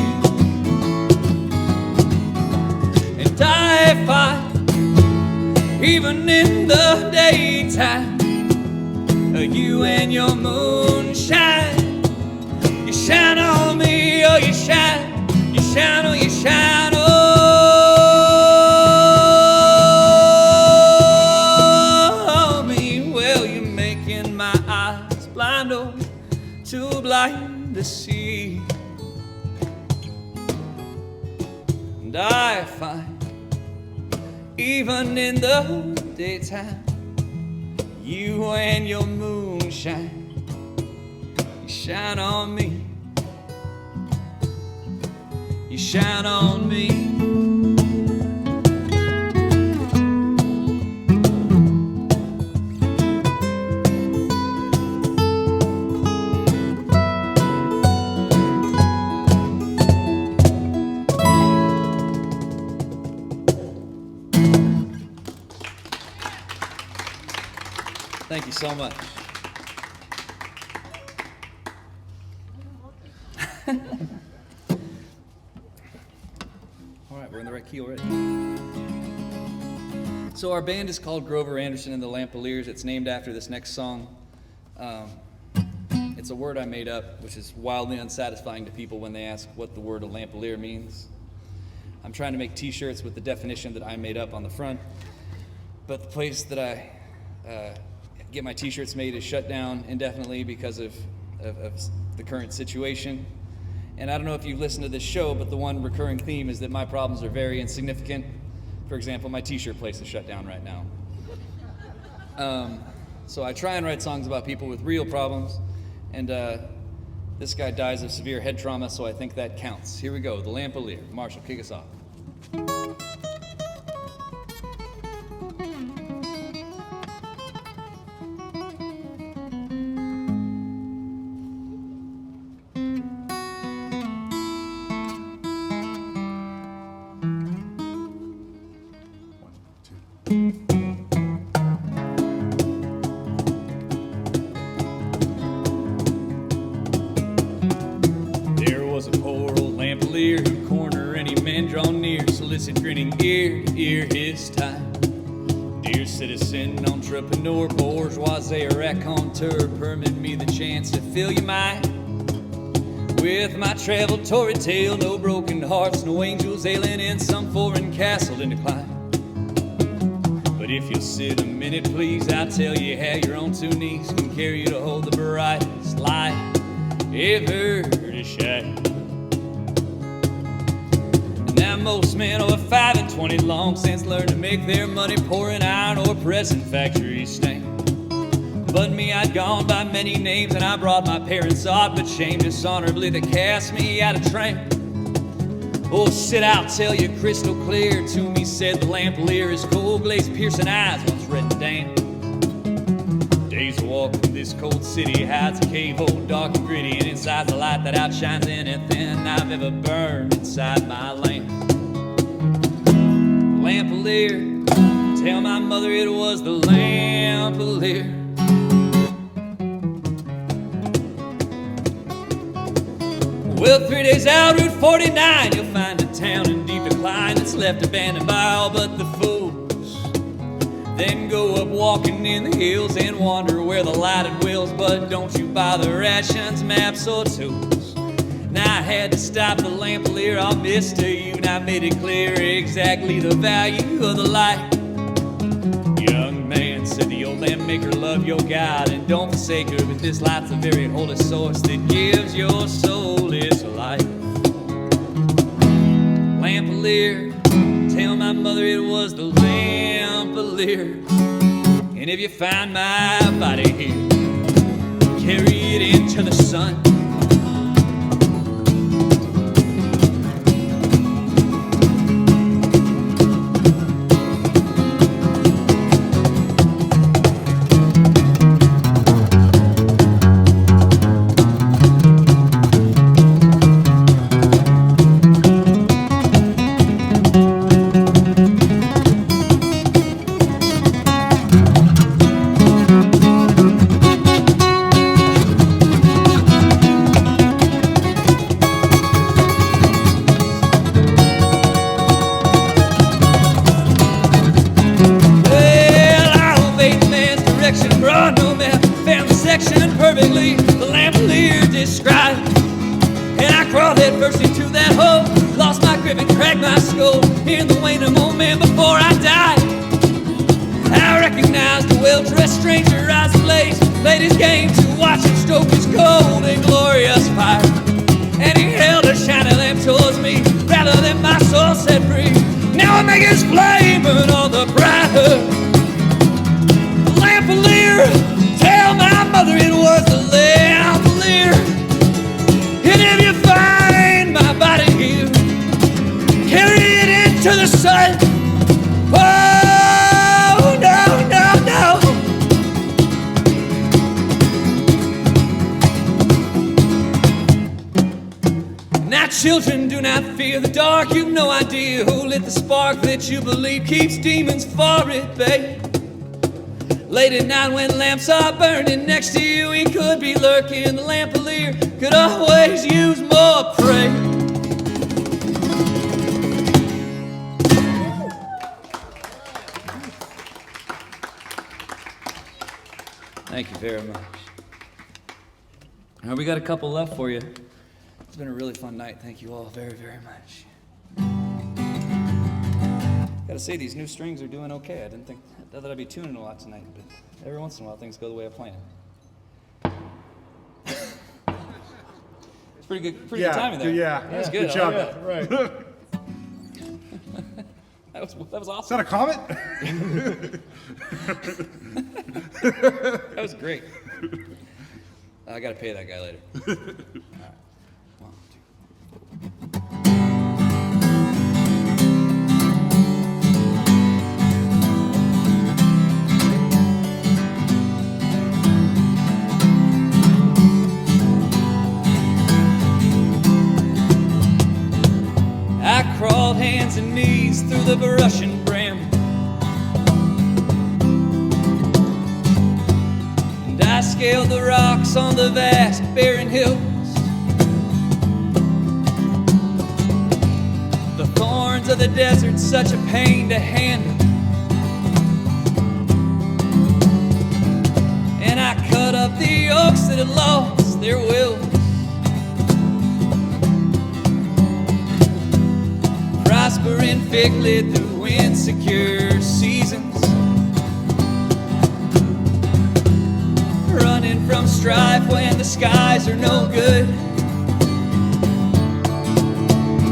[SPEAKER 2] And I find, even in the daytime, you and your moonshine, you shine on me, oh, you shine, oh, you shine, oh. Too blind to see. And I find, even in the daytime, you and your moonshine, you shine on me, you shine on me. Thank you so much. All right, we're in the right key already. So our band is called Grover Anderson and the Lampoliers. It's named after this next song. It's a word I made up, which is wildly unsatisfying to people when they ask what the word a Lampolier means. I'm trying to make t-shirts with the definition that I made up on the front, but the place that I get my t-shirts made is shut down indefinitely because of the current situation. And I don't know if you've listened to this show, but the one recurring theme is that my problems are very insignificant. For example, my t-shirt place is shut down right now. So I try and write songs about people with real problems, and this guy dies of severe head trauma, so I think that counts. Here we go, The Lampolier. Marshall, kick us off. Grinning ear to ear his time. Dear citizen, entrepreneur, bourgeoisie, raconteur, permit me the chance to fill your mind with my travel torrid tale. No broken hearts, no angels ailing in some foreign castle in decline. But if you'll sit a minute, please, I'll tell you how your own two knees can carry you to hold the brightest light ever to shine. Now most men over 5 and 20 long since learned to make their money pouring iron or pressing factory stain. But me, I'd gone by many names, and I brought my parents' odd but shame dishonorably that cast me out of train. Oh, sit out, tell you crystal clear. To me said the Lampolier, his cold glazed piercing eyes once written down. Days walk from this cold city hides a cave old dark and gritty, and inside's a light that outshines anything I've ever burned inside my land. Lampolier, tell my mother it was the Lampolier. Well, 3 days out, Route 49, you'll find a town in deep decline that's left abandoned by all but the fools. Then go up walking in the hills and wander where the lighted wheels, but don't you buy the rations, maps, or tools. Now I had to stop the Lampolier, I'll miss to you, and I made it clear exactly the value of the light. Young man, said the old lamp maker, love your God and don't forsake her, but this light's a very holy source that gives your soul its life. Lampolier, tell my mother it was the Lampolier. Lampolier. And if you find my body here, carry it into the sun.
[SPEAKER 6] Perfectly, the Lampolier described. And I crawled head first into that hole, lost my grip and cracked my skull in the waning moment before I died. I recognized a well-dressed stranger, eyes ablaze, played his game to watch him stoke his cold and glorious fire. And he held a shiny lamp towards me, rather than my soul set free. Now I make his flame burn all the brighter. Lampolier, tell my mother it was the Lampolier. And if you find my body here, carry it into the sun. Oh, no, no, no. Now children, do not fear the dark. You've no idea who lit the spark that you believe keeps demons far at bay. Late at night when lamps are burning next to you, he could be lurking. The Lampolier could always use more prey.
[SPEAKER 2] Thank you very much. All right, we got a couple left for you. It's been a really fun night. Thank you all very, very much. Gotta say, these new strings are doing okay. I didn't think that I'd be tuning a lot tonight, but every once in a while things go the way I plan. It's pretty good timing there.
[SPEAKER 3] Yeah,
[SPEAKER 2] That was good.
[SPEAKER 3] Good job.
[SPEAKER 2] I like
[SPEAKER 3] Right.
[SPEAKER 2] that was
[SPEAKER 3] Is
[SPEAKER 2] awesome.
[SPEAKER 3] that a comment?
[SPEAKER 2] That was great. I gotta pay that guy later. All right. 1, 2.
[SPEAKER 6] I crawled hands and knees through the brush and bramble, and I scaled the rocks on the vast barren hills. The thorns of the desert, such a pain to handle, and I cut up the oaks that had lost their wills. Prospering figly through insecure seasons, running from strife when the skies are no good.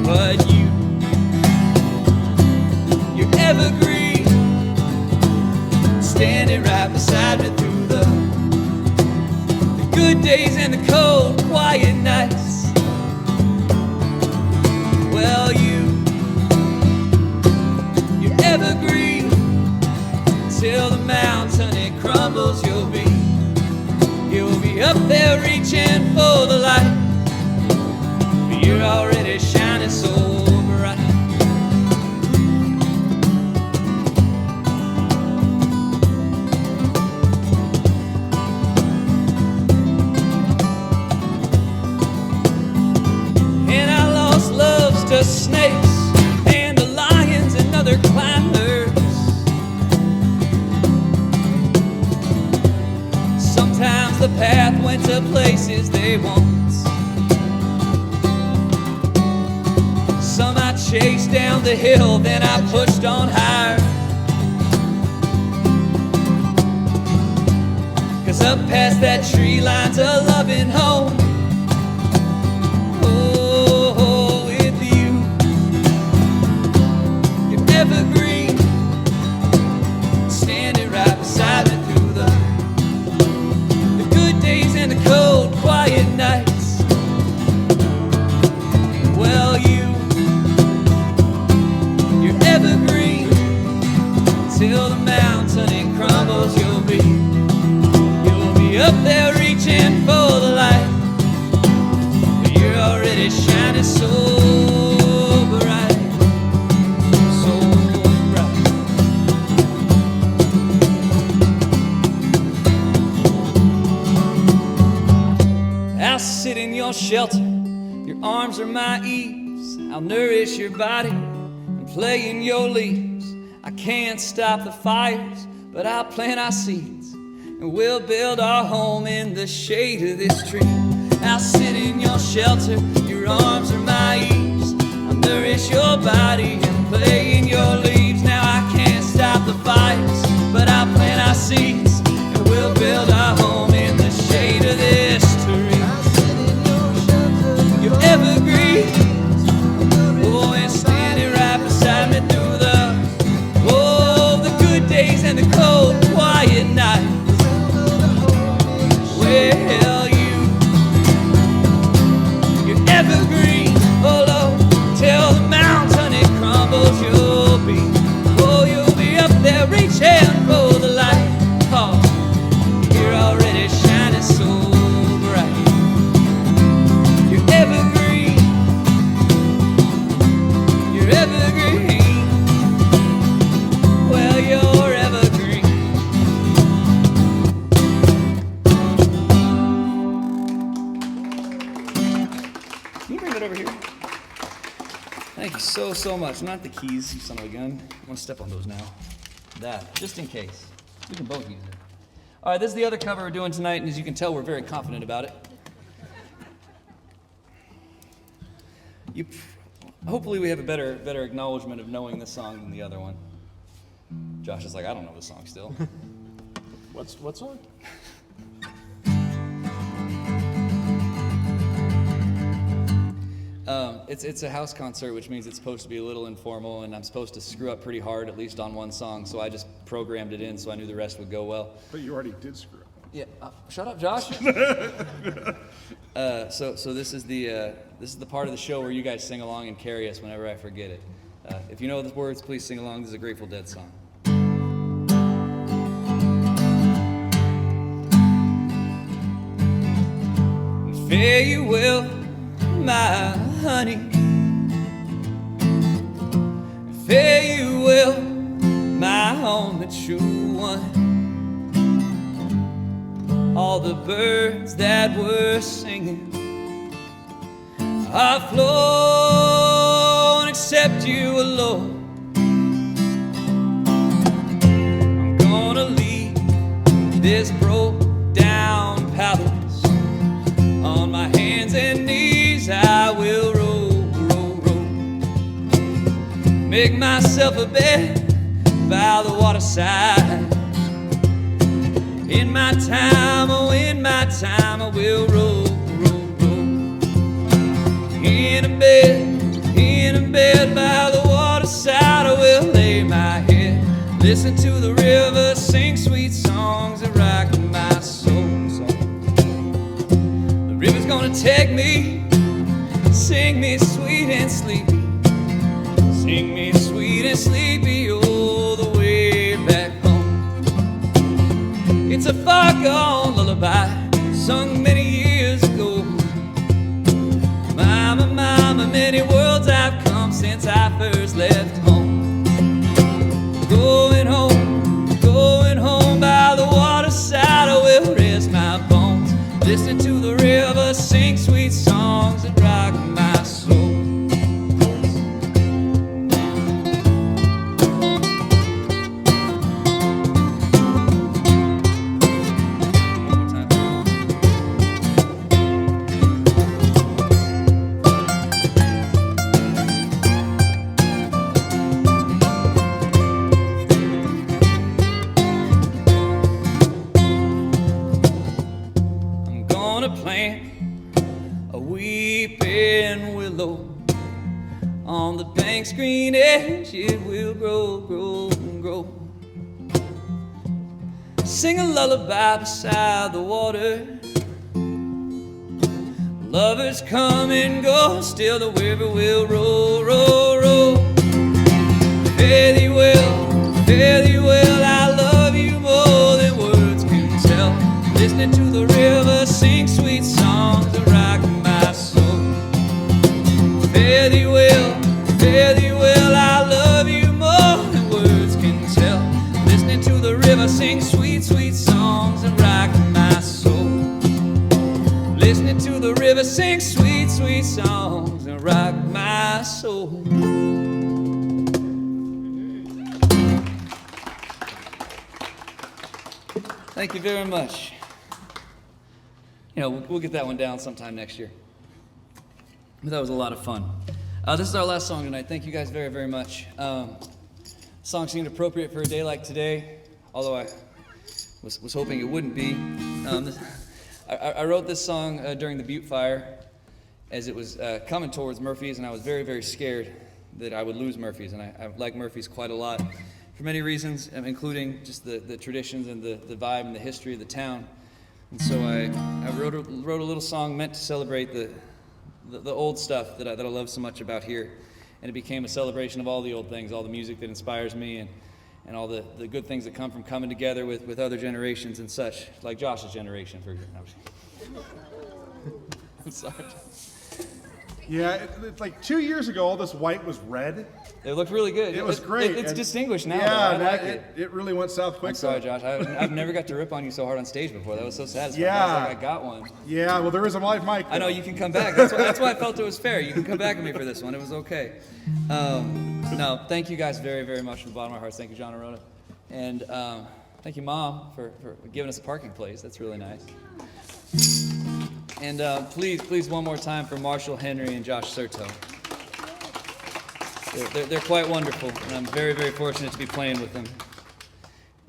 [SPEAKER 6] But you're evergreen, standing right beside me through the good days and the cold, quiet nights. Well, you're evergreen till the mountain it crumbles. You'll be up there reaching for the light, but you're already shining so bright. And I lost loves to snakes and to lions and other climbers. Sometimes the path went to places they won't. Some I chased down the hill, then I pushed on higher. 'Cause up past that tree line's a loving home. Oh, with you're evergreen, your shelter, your arms are my eaves. I'll nourish your body and play in your leaves. I can't stop the fires, but I'll plant our seeds, and we'll build our home in the shade of this tree. I'll sit in your shelter, your arms are my eaves. I'll nourish your body and play in your leaves. Now I can't stop the fires, but I'll plant our seeds, and we'll build our home in the shade of this tree. I'll sit in your shelter, your evergreen. Oh, and standing right beside me through the good days and the cold, quiet nights. Well, you're evergreen. Oh Lord, till the mountain it crumbles, you'll be up there reaching for the light. Oh, you're already shining so bright. You're evergreen. You're evergreen. Well, you're evergreen. Can you bring it over here? Thank you so much. Not the keys, you son of a gun. I'm gonna step on those now. That, just in case. We can both use it. All right, this is the other cover we're doing tonight, and as you can tell, we're very confident about it. Hopefully we have a better acknowledgement of knowing this song than the other one. Josh is like, I don't know this song still.
[SPEAKER 5] What song?
[SPEAKER 6] It's a house concert, which means it's supposed to be a little informal, and I'm supposed to screw up pretty hard, at least on one song, so I just programmed it in so I knew the rest would go well.
[SPEAKER 3] But you already did screw up.
[SPEAKER 6] Yeah, shut up, Josh. So this is the part of the show where you guys sing along and carry us whenever I forget it. If you know the words, please sing along. This is a Grateful Dead song. Fare you well, my honey. Fare you well, my only true one. All the birds that were singing are flown except you alone. I'm gonna leave this broke down palace on my hands and knees. I will roll, roll, roll. Make myself a bed by the waterside. In my time, oh, in my time, I will roll, roll, roll. In a bed by the waterside, I will lay my head. Listen to the river, sing sweet songs that rock my soul. The river's gonna take me, sing me sweet and sleepy. Sing me sweet and sleepy all the way back home. It's a far gone lullaby sung many years ago. Mama, mama, many worlds I've come since I first left home. Going home by the waterside, I will rest my bones. Listen to the river sing sweet songs that rock my soul. On the bank's green edge, it will grow, grow, grow. Sing a lullaby beside the water. Lovers come and go, still the river will roll, roll, roll. Fare thee well, I love you more than words can tell. Listening to the river sing sweet songs that rock my soul. Fare thee well, I love you more than words can tell. Listening to the river sing sweet, sweet songs that rock my soul. Listening to the river sing
[SPEAKER 2] soul. Thank you very much. You know, we'll get that one down sometime next year. But that was a lot of fun. This is our last song tonight. Thank you guys very, very much. Song seemed appropriate for a day like today, although I was hoping it wouldn't be. I wrote this song during the Butte Fire as it was coming towards Murphy's, and I was very, very scared that I would lose Murphy's, and I like Murphy's quite a lot for many reasons, including just the traditions and the vibe and the history of the town. And so I wrote a little song meant to celebrate the old stuff that I love so much about here, and it became a celebration of all the old things, all the music that inspires me, and all the good things that come from coming together with other generations and such, like Josh's generation, for example. I'm sorry.
[SPEAKER 3] Yeah, it's like 2 years ago, all this white was red.
[SPEAKER 2] It looked really good.
[SPEAKER 3] It was great.
[SPEAKER 2] It's distinguished now.
[SPEAKER 3] Yeah,
[SPEAKER 2] though. I like it.
[SPEAKER 3] It really went south quick.
[SPEAKER 2] I'm sorry, Josh. I've never got to rip on you so hard on stage before. That was so satisfying.
[SPEAKER 3] Yeah.
[SPEAKER 2] I was like, I got one.
[SPEAKER 3] Yeah, well, there is a live mic.
[SPEAKER 2] I know, you can come back. That's why I felt it was fair. You can come back at me for this one. It was okay. No, thank you guys very, very much from the bottom of our hearts. Thank you, John Arota. And thank you, Mom, for giving us a parking place. That's really nice. And please, one more time for Marshall Henry and Josh Certo. They're quite wonderful, and I'm very, very fortunate to be playing with them.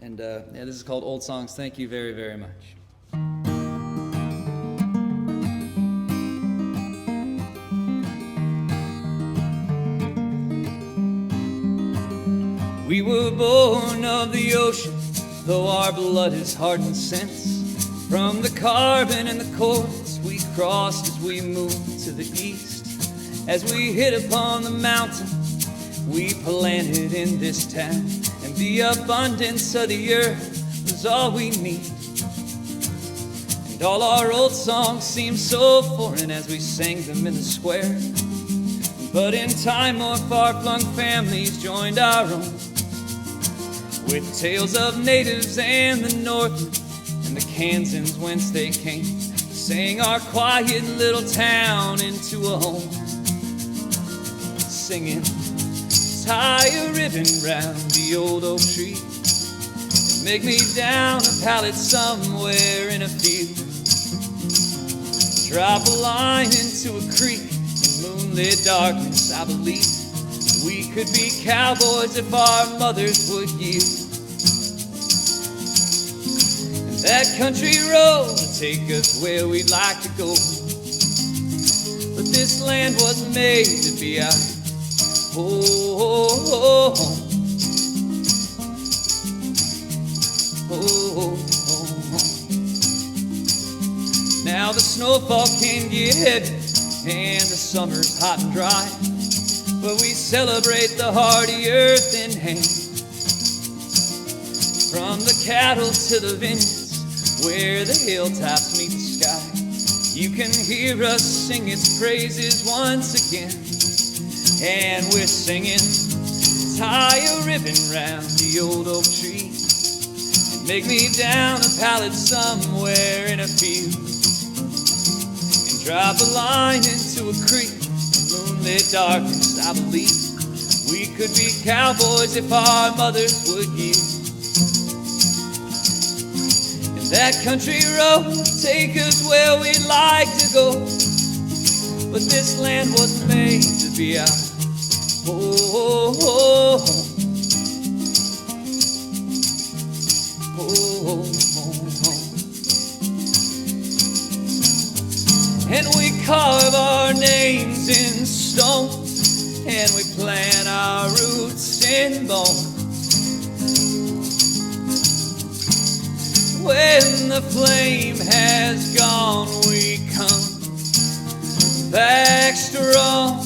[SPEAKER 2] And yeah, this is called Old Songs. Thank you very, very much. We were born of the ocean, though our blood is hardened since. From the carbon and the corals we crossed as we moved to the east. As we hit upon the mountain, we planted in this town, and the abundance of the earth was all we need. And all our old songs seemed so foreign as we sang them in the square. But in time more far-flung families joined our own, with tales of natives and the north and the Kansans whence they came, sang our quiet little town into a home, singing, tie a ribbon round the old oak tree and make me down a pallet somewhere in a field. Drop a line into a creek in moonlit darkness. I believe we could be cowboys if our mothers would yield. And that country road would take us where we'd like to go. But this land wasn't made to be our home. Now the snowfall can get heavy and the summer's hot and dry, but we celebrate the hardy earth in hand. From the cattle to the vineyards, where the hilltops meet the sky, you can hear us sing its praises once again. And we're singing, tie a ribbon round the old oak tree and make me down a pallet somewhere in a field, and drop a line into a creek in moonlit darkness. I believe we could be cowboys if our mothers would yield. And that country road take us where we'd like to go, but this land wasn't made to be our home. And we carve our names in stone, and we plant our roots in bone. When the flame has gone, we come back strong.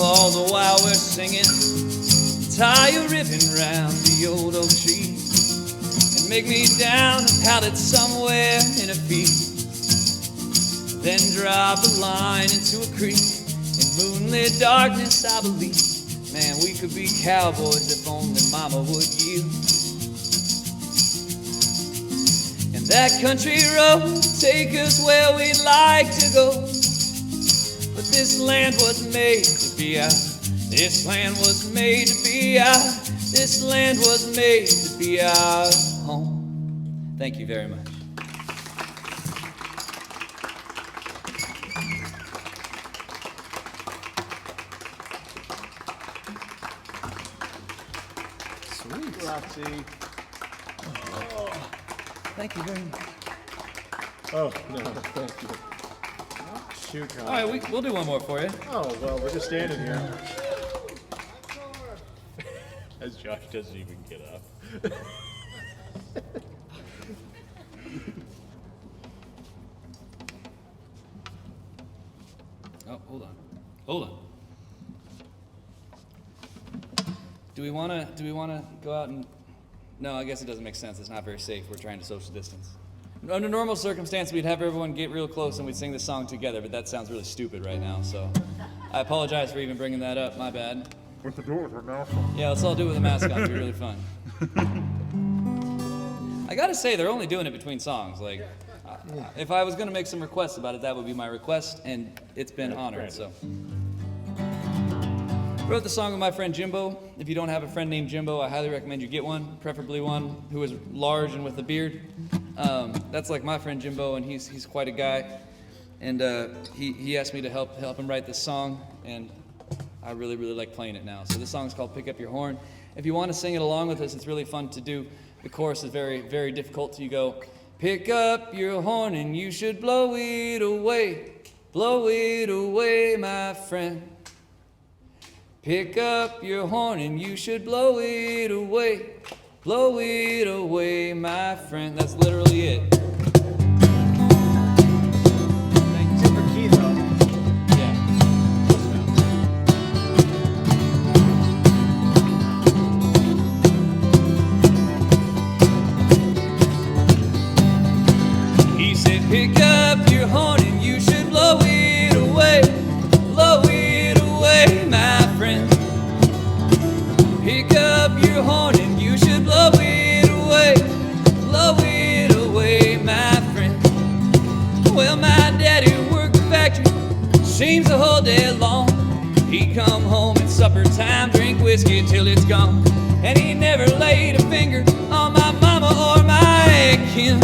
[SPEAKER 2] All the while we're singing, tie a ribbon round the old oak tree and make me down a pallet somewhere in a field. Then drop a line into a creek in moonlit darkness. I believe, man, we could be cowboys if only mama would yield. And that country road take us where we'd like to go, but
[SPEAKER 6] This land was made to be out. This land was made to be out. This land was made to be our home. Thank you very much.
[SPEAKER 5] Sweet. Grazie.
[SPEAKER 6] Thank you very much.
[SPEAKER 5] Oh, no, thank you. Shoot,
[SPEAKER 6] All right, we'll do one more for you.
[SPEAKER 5] Oh, well, we're just standing here. As Josh doesn't even get up.
[SPEAKER 6] Oh, hold on. Do we wanna go out and? No, I guess it doesn't make sense. It's not very safe. We're trying to social distance. Under normal circumstances, we'd have everyone get real close and we'd sing this song together, but that sounds really stupid right now, so I apologize for even bringing that up. My bad.
[SPEAKER 3] With the door with our mask on.
[SPEAKER 6] Yeah, let's all do it with a mask on. It'd be really fun. I gotta say, they're only doing it between songs. Like, if I was gonna make some requests about it, that would be my request, and it's been honored, so. Wrote the song with my friend Jimbo. If you don't have a friend named Jimbo, I highly recommend you get one, preferably one who is large and with a beard. That's like my friend Jimbo, and he's quite a guy. And he asked me to help him write this song, and I really, really like playing it now. So this song is called Pick Up Your Horn. If you want to sing it along with us, it's really fun to do. The chorus is very, very difficult. So you go, pick up your horn and you should blow it away, my friend. Pick up your horn and you should blow it away, my friend. That's literally it.
[SPEAKER 5] Except for Keene, though.
[SPEAKER 6] Yeah. He said, pick up your horn and you should blow it away, my friend. Pick up your horn and you should blow it away, my friend. Well, my daddy worked the factory, seems the whole day long. He come home at supper time, drink whiskey till it's gone. And he never laid a finger on my mama or my kin.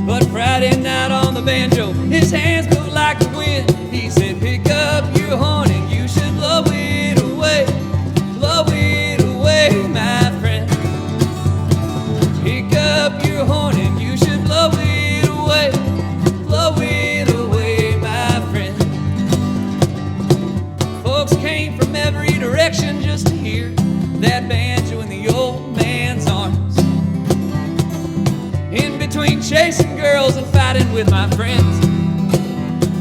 [SPEAKER 6] But Friday night on the banjo, his hands moved like the wind. He said, pick up your horn and you should blow it away, my friend. Pick up your horn and you should blow it away, my friend. Folks came from every direction just to hear that banjo in the old man's arms. In between chasing girls and fighting with my friends,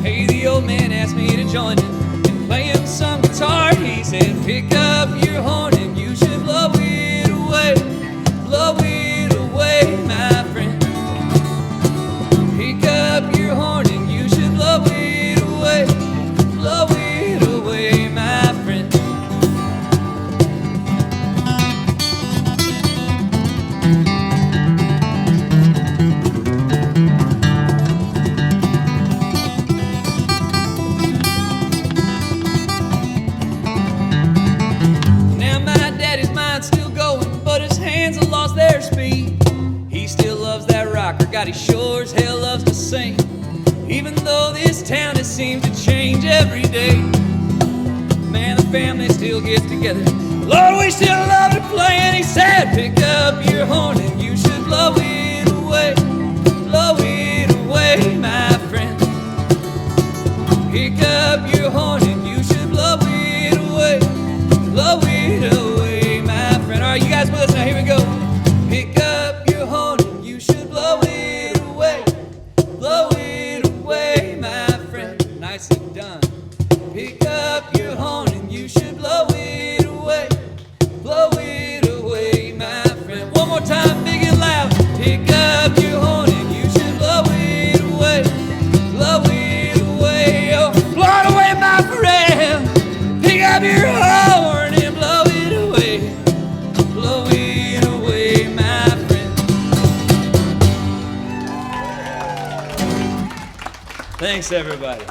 [SPEAKER 6] hey, the old man asked me to join him and play him some guitar. He said, pick up your horn and you should blow it away, my friend. Pick up your horn and you should blow it away, my friend. Now my daddy's mind's still going, but his hands have lost their speed. He still loves that rocker, God, he sure as hell loves to sing. Even though this town has seemed to change every day, man, the family still gets together. Lord, we still love to play. And he said, pick up your horn and you should blow it away, my friend. Pick up your horn and you should blow it away, my friend. All right, you guys with us now, here we go. Pick up your horn and you should blow it away, my friend. Nicely done. Pick up your horn and you should blow it away, my friend. One more time, big and loud. Pick up your horn and you should blow it away, oh, blow it away, my friend. Pick up your horn and blow it away, my friend. Thanks, everybody.